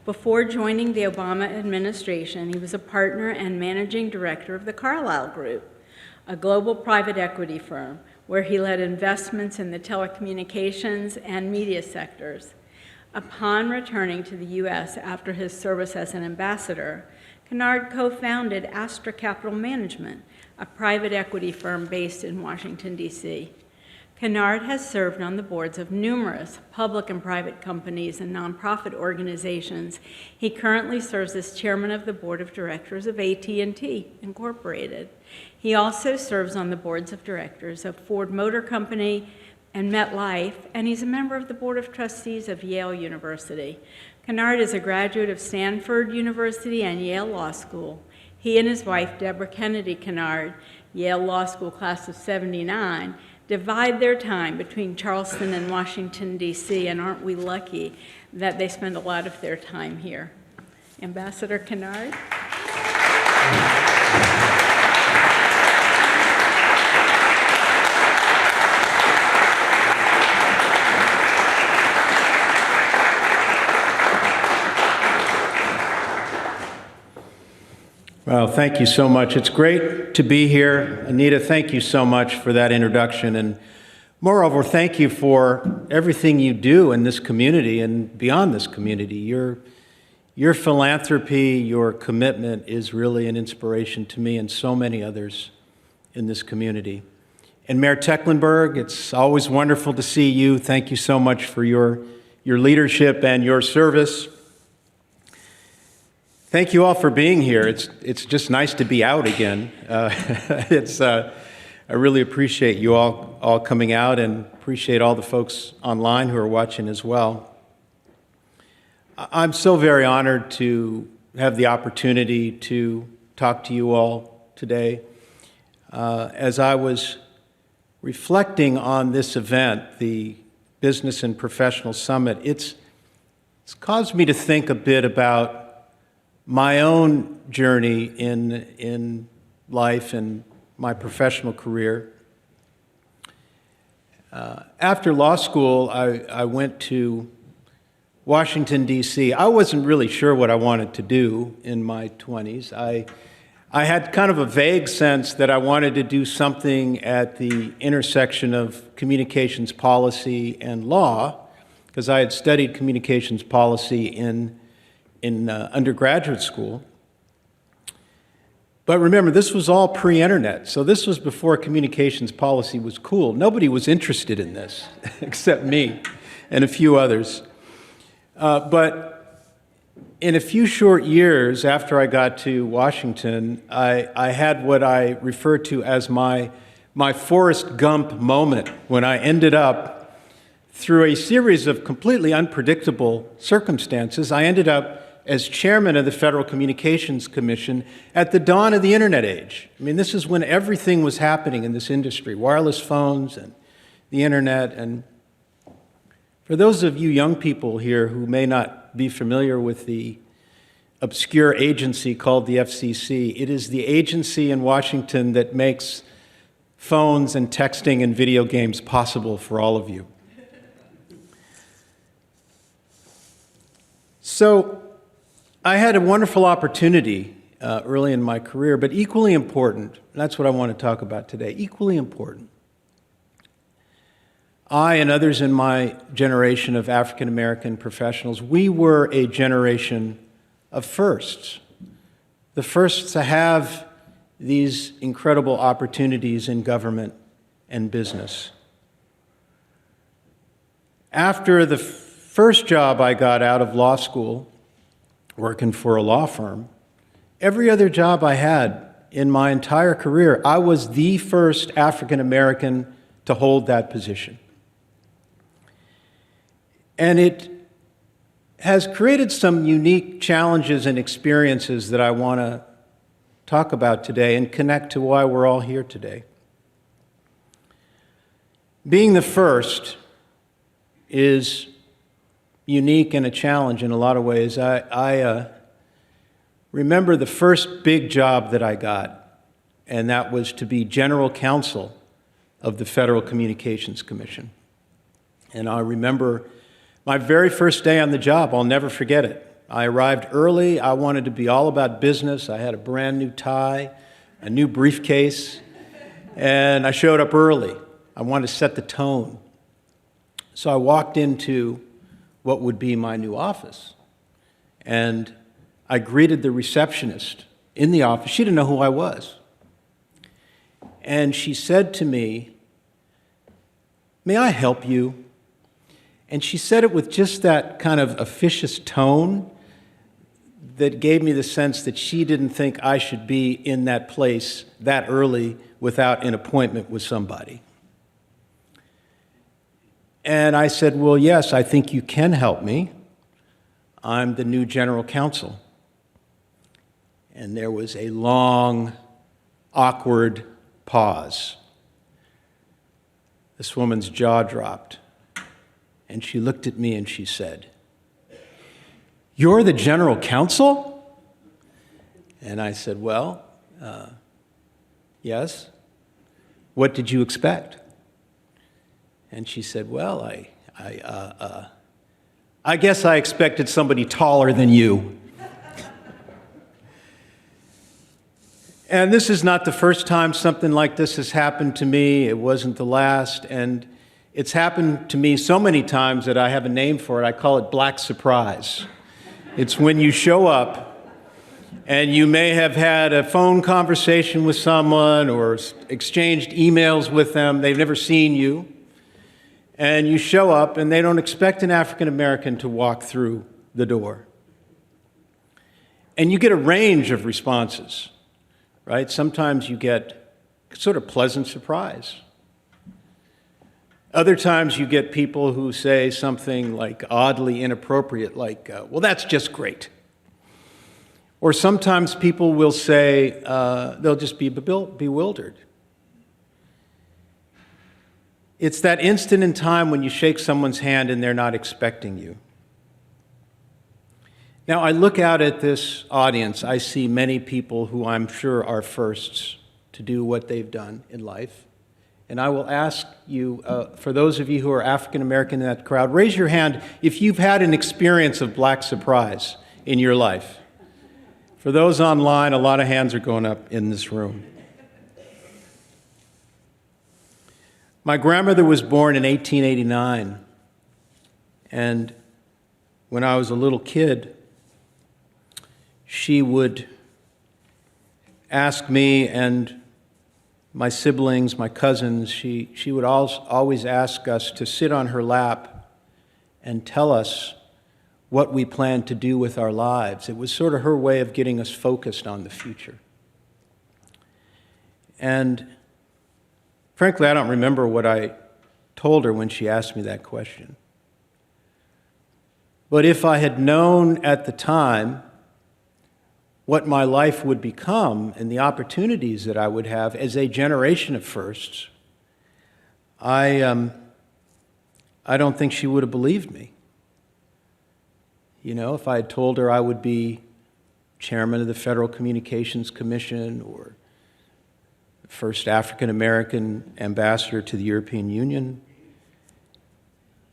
Before joining the Obama administration, he was a partner and managing director of the Carlyle Group, a global private equity firm where he led investments in the telecommunications and media sectors. Upon returning to the U.S. after his service as an ambassador, Kennard co-founded Astra Capital Management, a private equity firm based in Washington, D.C. Kennard has served on the boards of numerous public and private companies and nonprofit organizations. He currently serves as chairman of the board of directors of AT&T Incorporated. He also serves on the boards of directors of Ford Motor Company and MetLife, and he's a member of the Board of Trustees of Yale University. Kennard is a graduate of Stanford University and Yale Law School. He and his wife, Deborah Kennedy Kennard, Yale Law School class of '79, divide their time between Charleston and Washington, D.C., and aren't we lucky that they spend a lot of their time here. Ambassador Kennard. Wow, Well, thank you so much. It's great to be here. Anita, thank you so much for that introduction. And moreover, thank you for everything you do in this community and beyond this community. Your philanthropy, your commitment is really an inspiration to me and so many others in this community. And Mayor Tecklenburg, it's always wonderful to see you. Thank you so much for your leadership and your service. Thank you all for being here. It's just nice to be out again. I really appreciate you all coming out and appreciate all the folks online who are watching as well. I'm so very honored to have the opportunity to talk to you all today. As I was reflecting on this event, the Business and Professional Summit, it's caused me to think a bit about my own journey in life and my professional career. After law school, I went to Washington, D.C. I wasn't really sure what I wanted to do in my 20s. I had kind of a vague sense that I wanted to do something at the intersection of communications policy and law, because I had studied communications policy in undergraduate school. But remember, this was all pre-internet, so this was before communications policy was cool. Nobody was interested in this, except me and a few others. But in a few short years after I got to Washington, I had what I refer to as my Forrest Gump moment, when I ended up, through a series of completely unpredictable circumstances, I ended up as chairman of the Federal Communications Commission at the dawn of the internet age. I mean, this is when everything was happening in this industry, wireless phones and the internet. And for those of you young people here who may not be familiar with the obscure agency called the FCC, it is the agency in Washington that makes phones and texting and video games possible for all of you. So I had a wonderful opportunity early in my career, but equally important, and that's what I want to talk about today, equally important. I and others in my generation of African American professionals, we were a generation of firsts. The first to have these incredible opportunities in government and business. After the first job I got out of law school, working for a law firm, every other job I had in my entire career, I was the first African American to hold that position. And it has created some unique challenges and experiences that I want to talk about today and connect to why we're all here today. Being the first is unique and a challenge in a lot of ways. I remember the first big job that I got, and that was to be general counsel of the Federal Communications Commission. And I remember my very first day on the job. I'll never forget it. I arrived early. I wanted to be all about business. I had a brand new tie, a new briefcase, and I showed up early. I wanted to set the tone. So I walked into what would be my new office. And I greeted the receptionist in the office. She didn't know who I was. And she said to me, "May I help you?" And she said it with just that kind of officious tone that gave me the sense that she didn't think I should be in that place that early without an appointment with somebody. And I said, "Well, yes, I think you can help me. I'm the new general counsel." And there was a long, awkward pause. This woman's jaw dropped, and she looked at me and she said, "You're the general counsel?" And I said, "Well, yes. What did you expect?" And she said, "Well, I guess I expected somebody taller than you." And this is not the first time something like this has happened to me. It wasn't the last. And it's happened to me so many times that I have a name for it. I call it black surprise. It's when you show up and you may have had a phone conversation with someone or exchanged emails with them. They've never seen you. And you show up and they don't expect an African American to walk through the door. And you get a range of responses, right? Sometimes you get sort of pleasant surprise. Other times you get people who say something like oddly inappropriate, like, well, that's just great. Or sometimes people will say, they'll just be bewildered. It's that instant in time when you shake someone's hand and they're not expecting you. Now, I look out at this audience. I see many people who I'm sure are firsts to do what they've done in life. And I will ask you, for those of you who are African American in that crowd, raise your hand if you've had an experience of black surprise in your life. For those online, a lot of hands are going up in this room. My grandmother was born in 1889, and when I was a little kid, she would ask me and my siblings, my cousins, she would always ask us to sit on her lap and tell us what we planned to do with our lives. It was sort of her way of getting us focused on the future. And frankly, I don't remember what I told her when she asked me that question. But if I had known at the time what my life would become and the opportunities that I would have as a generation of firsts, I don't think she would have believed me. You know, if I had told her I would be chairman of the Federal Communications Commission or first African American ambassador to the European Union,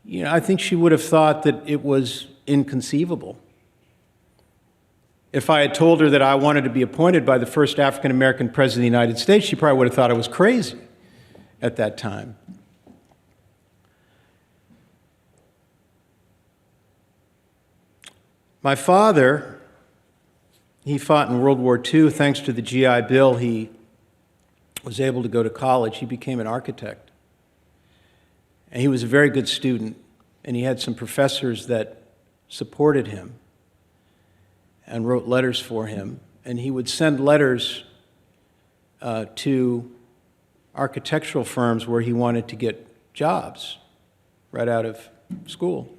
you know, I think she would have thought that it was inconceivable. If I had told her that I wanted to be appointed by the first African American president of the United States, she probably would have thought I was crazy at that time. My father, he fought in World War II. Thanks to the GI Bill, he was able to go to college. He became an architect. And he was a very good student, and he had some professors that supported him and wrote letters for him. And he would send letters to architectural firms where he wanted to get jobs right out of school.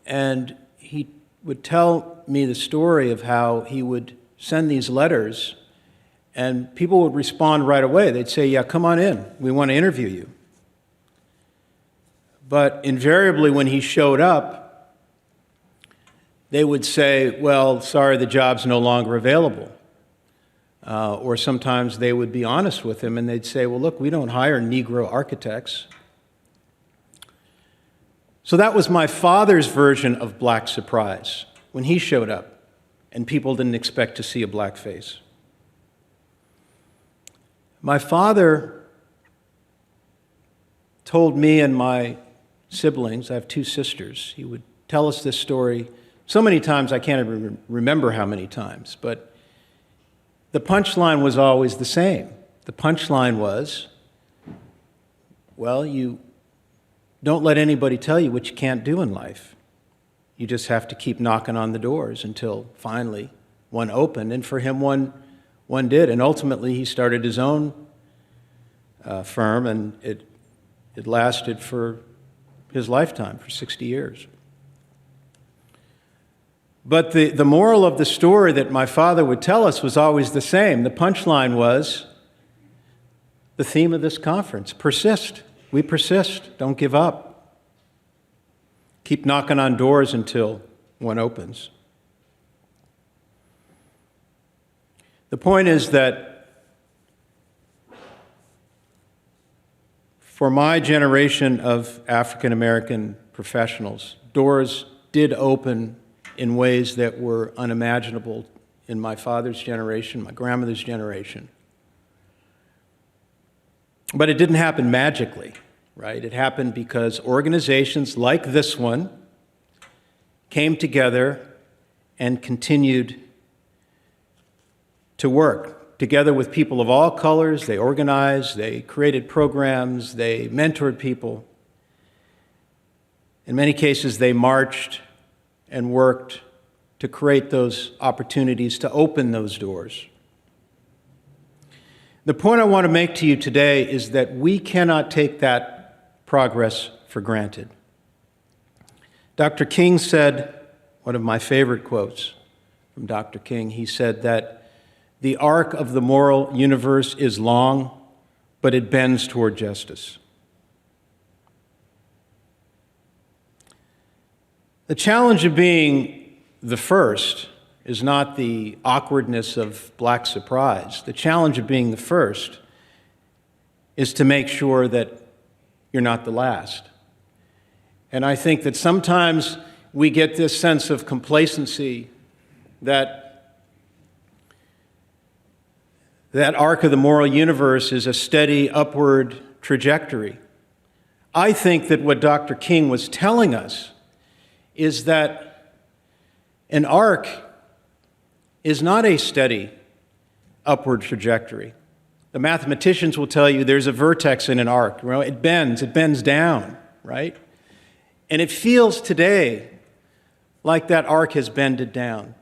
And he would tell me the story of how he would send these letters and people would respond right away. They'd say, yeah, come on in. We want to interview you. But invariably when he showed up, they would say, well, sorry, the job's no longer available. Or sometimes they would be honest with him and they'd say, well, look, we don't hire Negro architects. So that was my father's version of black surprise when he showed up and people didn't expect to see a black face. My father told me and my siblings, I have two sisters, he would tell us this story so many times I can't even remember how many times, but the punchline was always the same. The punchline was, well, you don't let anybody tell you what you can't do in life. You just have to keep knocking on the doors until finally one opened. And for him, one did. And ultimately, he started his own firm, and it lasted for his lifetime, for 60 years. But the moral of the story that my father would tell us was always the same. The punchline was the theme of this conference: persist. We persist. Don't give up. Keep knocking on doors until one opens. The point is that for my generation of African American professionals, doors did open in ways that were unimaginable in my father's generation, my grandmother's generation. But it didn't happen magically, right? It happened because organizations like this one came together and continued to work together with people of all colors. They organized, they created programs, they mentored people. In many cases, they marched and worked to create those opportunities, to open those doors. The point I want to make to you today is that we cannot take that progress for granted. Dr. King said, one of my favorite quotes from Dr. King, he said that the arc of the moral universe is long, but it bends toward justice. The challenge of being the first is not the awkwardness of black surprise. The challenge of being the first is to make sure that you're not the last. And I think that sometimes we get this sense of complacency that arc of the moral universe is a steady upward trajectory. I think that what Dr. King was telling us is that an arc is not a steady upward trajectory. The mathematicians will tell you there's a vertex in an arc. You know, it bends down, right? And it feels today like that arc has bended down.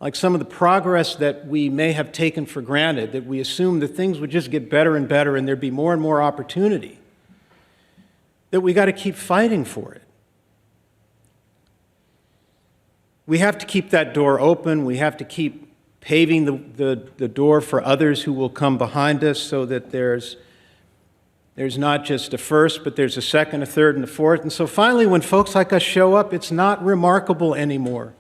Like some of the progress that we may have taken for granted, that we assumed that things would just get better and better and there'd be more and more opportunity, that we got to keep fighting for it. We have to keep that door open. We have to keep paving the door for others who will come behind us so that there's not just a first, but there's a second, a third, and a fourth. And so finally, when folks like us show up, it's not remarkable anymore.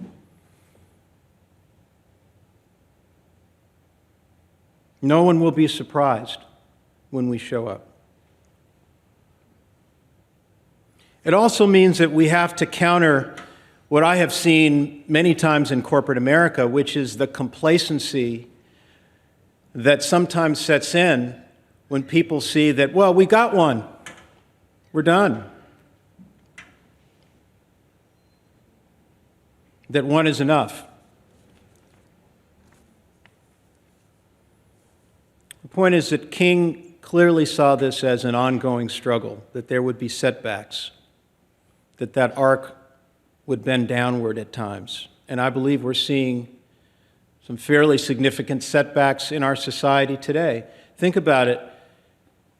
No one will be surprised when we show up. It also means that we have to counter what I have seen many times in corporate America, which is the complacency that sometimes sets in when people see that, well, we got one, we're done. That one is enough. The point is that King clearly saw this as an ongoing struggle, that there would be setbacks, that arc would bend downward at times. And I believe we're seeing some fairly significant setbacks in our society today. Think about it.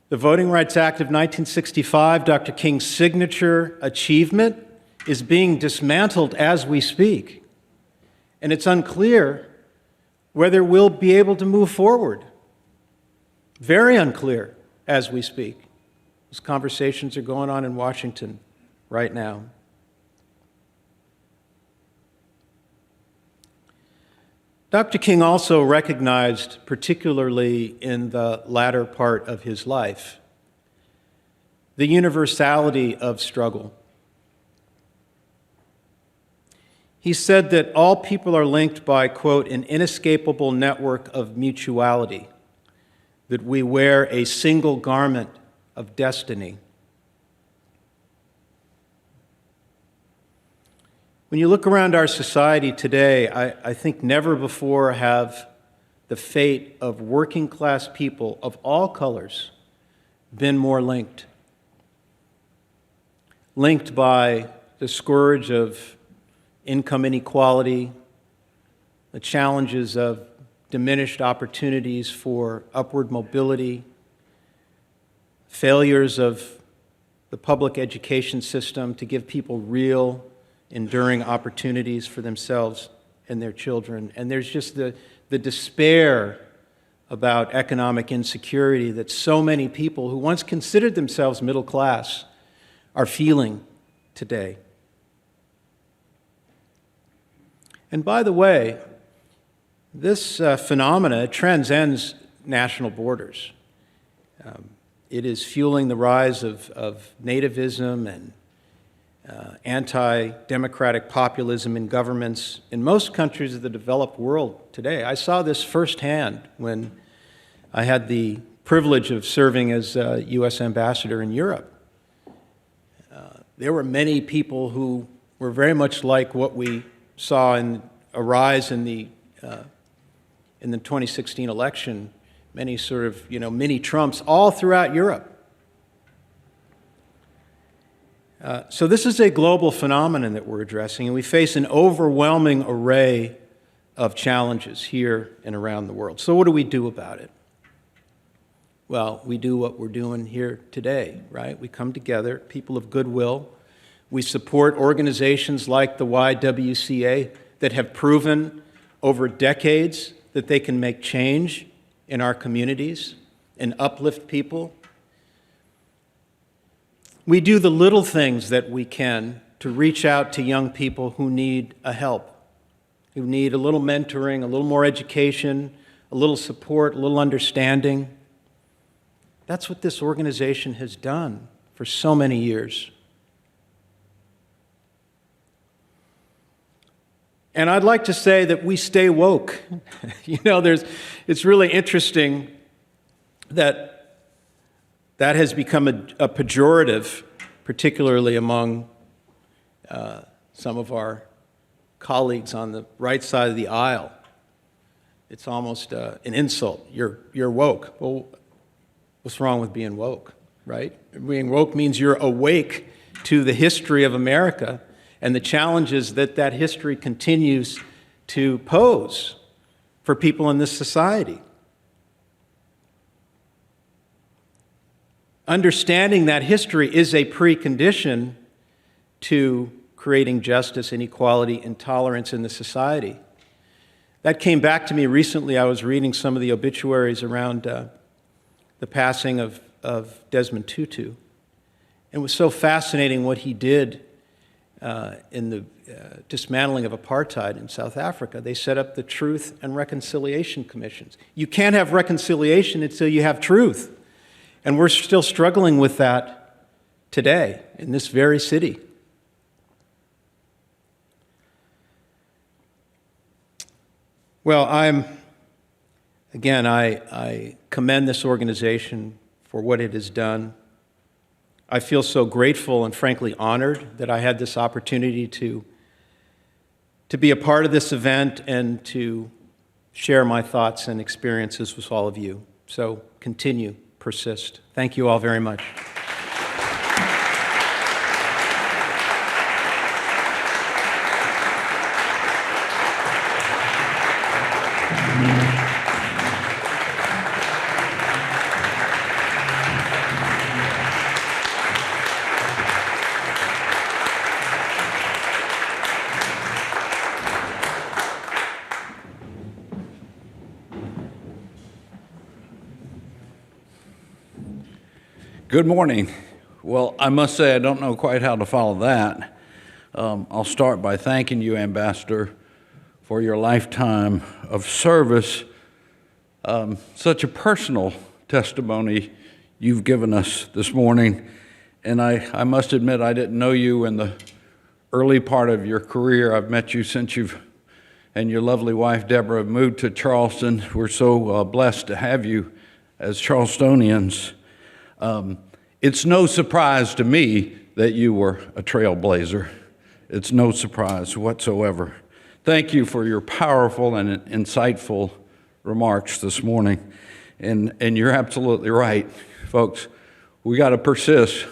The Voting Rights Act of 1965, Dr. King's signature achievement, is being dismantled as we speak. And it's unclear whether we'll be able to move forward. Very unclear as we speak. Those conversations are going on in Washington right now. Dr. King also recognized, particularly in the latter part of his life, the universality of struggle. He said that all people are linked by, quote, an inescapable network of mutuality, that we wear a single garment of destiny. When you look around our society today, I think never before have the fate of working class people of all colors been more linked. Linked by the scourge of income inequality, the challenges of diminished opportunities for upward mobility, failures of the public education system to give people real enduring opportunities for themselves and their children. And there's just the despair about economic insecurity that so many people who once considered themselves middle class are feeling today. And by the way, this phenomena transcends national borders. It is fueling the rise of nativism and anti-democratic populism in governments in most countries of the developed world today. I saw this firsthand when I had the privilege of serving as a U.S. ambassador in Europe. There were many people who were very much like what we saw arise in the 2016 election, many sort of, mini Trumps all throughout Europe. So this is a global phenomenon that we're addressing, and we face an overwhelming array of challenges here and around the world. So what do we do about it? Well, we do what we're doing here today, right? We come together, people of goodwill. We support organizations like the YWCA that have proven over decades that they can make change in our communities and uplift people. We do the little things that we can to reach out to young people who need a help, who need a little mentoring, a little more education, a little support, a little understanding. That's what this organization has done for so many years. And I'd like to say that we stay woke. It's really interesting that has become a pejorative, particularly among some of our colleagues on the right side of the aisle. It's almost an insult. You're woke. Well, what's wrong with being woke, right? Being woke means you're awake to the history of America and the challenges that history continues to pose for people in this society. Understanding that history is a precondition to creating justice and equality and tolerance in the society. That came back to me recently. I was reading some of the obituaries around the passing of Desmond Tutu. And it was so fascinating what he did in the dismantling of apartheid in South Africa. They set up the Truth and Reconciliation Commissions. You can't have reconciliation until you have truth. And we're still struggling with that today in this very city. Well, I commend this organization for what it has done. I feel so grateful and frankly honored that I had this opportunity to be a part of this event and to share my thoughts and experiences with all of you. So continue, persist. Thank you all very much. Good morning. Well, I must say I don't know quite how to follow that. I'll start by thanking you, Ambassador, for your lifetime of service. Such a personal testimony you've given us this morning. And I must admit I didn't know you in the early part of your career. I've met you since you've and your lovely wife, Deborah, have moved to Charleston. We're so blessed to have you as Charlestonians. It's no surprise to me that you were a trailblazer. It's no surprise whatsoever. Thank you for your powerful and insightful remarks this morning. And you're absolutely right, folks. We got to persist.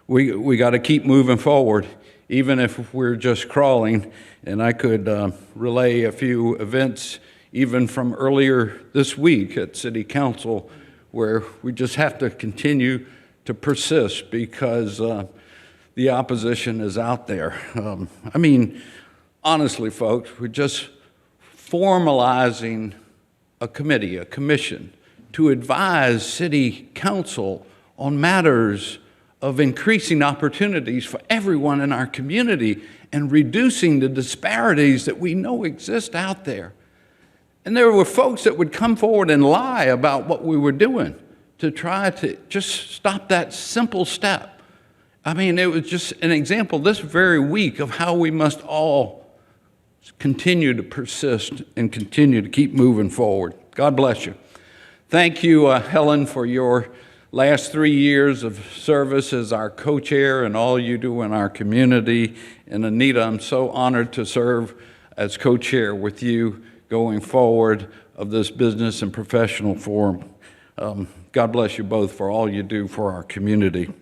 We got to keep moving forward, even if we're just crawling. And I could relay a few events even from earlier this week at City Council where we just have to continue to persist because the opposition is out there. Honestly, folks, we're just formalizing a committee, a commission, to advise City Council on matters of increasing opportunities for everyone in our community and reducing the disparities that we know exist out there. And there were folks that would come forward and lie about what we were doing to try to just stop that simple step. I mean, it was just an example this very week of how we must all continue to persist and continue to keep moving forward. God bless you. Thank you, Helen, for your last 3 years of service as our co-chair and all you do in our community. And Anita, I'm so honored to serve as co-chair with you going forward of this business and professional forum. God bless you both for all you do for our community.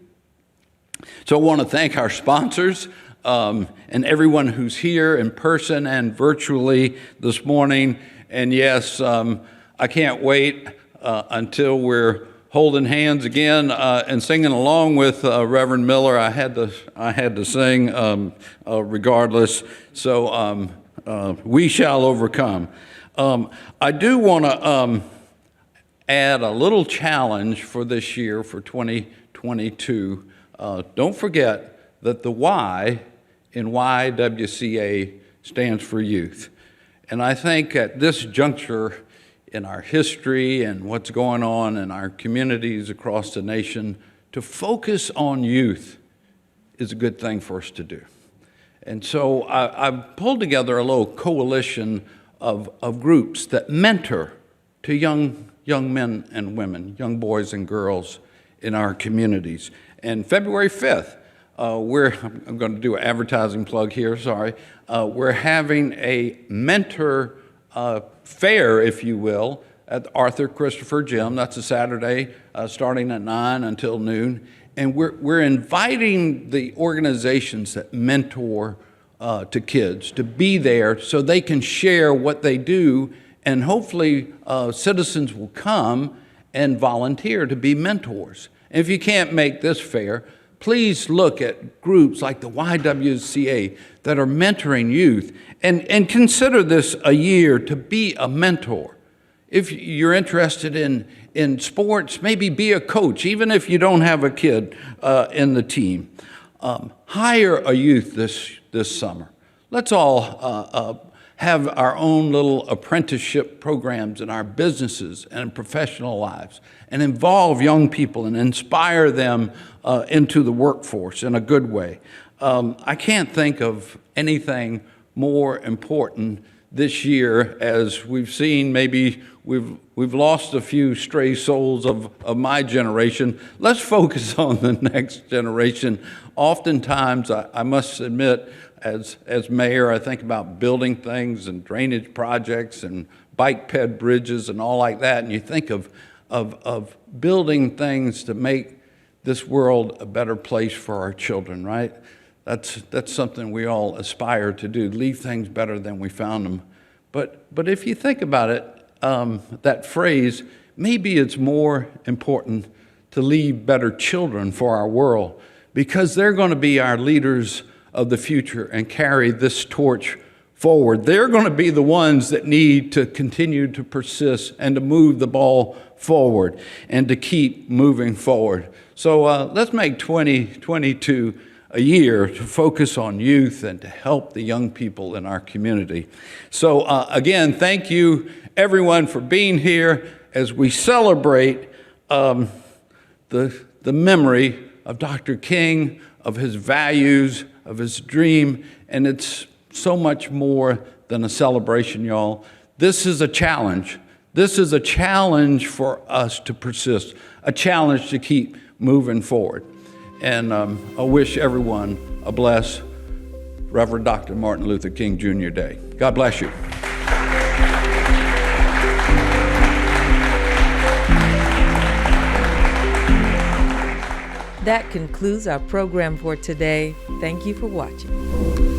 So I want to thank our sponsors and everyone who's here in person and virtually this morning. And yes, I can't wait until we're holding hands again and singing along with Reverend Miller. I had to sing regardless. So we shall overcome. I do want to add a little challenge for this year, for 2022. Don't forget that the Y in YWCA stands for youth. And I think at this juncture in our history and what's going on in our communities across the nation, to focus on youth is a good thing for us to do. And so I've pulled together a little coalition of groups that mentor to young men and women, young boys and girls in our communities. And February 5th, I'm going to do an advertising plug here, sorry. We're having a mentor fair, if you will, at the Arthur Christopher Gym. That's a Saturday, starting at 9 until noon. And we're inviting the organizations that mentor to kids to be there so they can share what they do, and hopefully citizens will come and volunteer to be mentors. And if you can't make this fair, please look at groups like the YWCA that are mentoring youth, and consider this a year to be a mentor. If you're interested in sports, maybe be a coach, even if you don't have a kid in the team. Hire a youth this summer. Let's all have our own little apprenticeship programs in our businesses and professional lives, and involve young people and inspire them into the workforce in a good way. I can't think of anything more important this year, as we've seen. Maybe we've lost a few stray souls of my generation. Let's focus on the next generation. Oftentimes, I must admit, as mayor, I think about building things and drainage projects and bike ped bridges and all like that, and you think of building things to make this world a better place for our children, right? That's something we all aspire to do, leave things better than we found them. But if you think about it, that phrase, maybe it's more important to leave better children for our world, because they're going to be our leaders of the future and carry this torch forward. They're going to be the ones that need to continue to persist and to move the ball forward and to keep moving forward. So let's make 2022 a year to focus on youth and to help the young people in our community. So again, thank you everyone for being here as we celebrate the memory of Dr. King, of his values, of his dream, and it's so much more than a celebration, y'all. This is a challenge. This is a challenge for us to persist, a challenge to keep moving forward. And I wish everyone a blessed Reverend Dr. Martin Luther King Jr. Day. God bless you. That concludes our program for today. Thank you for watching.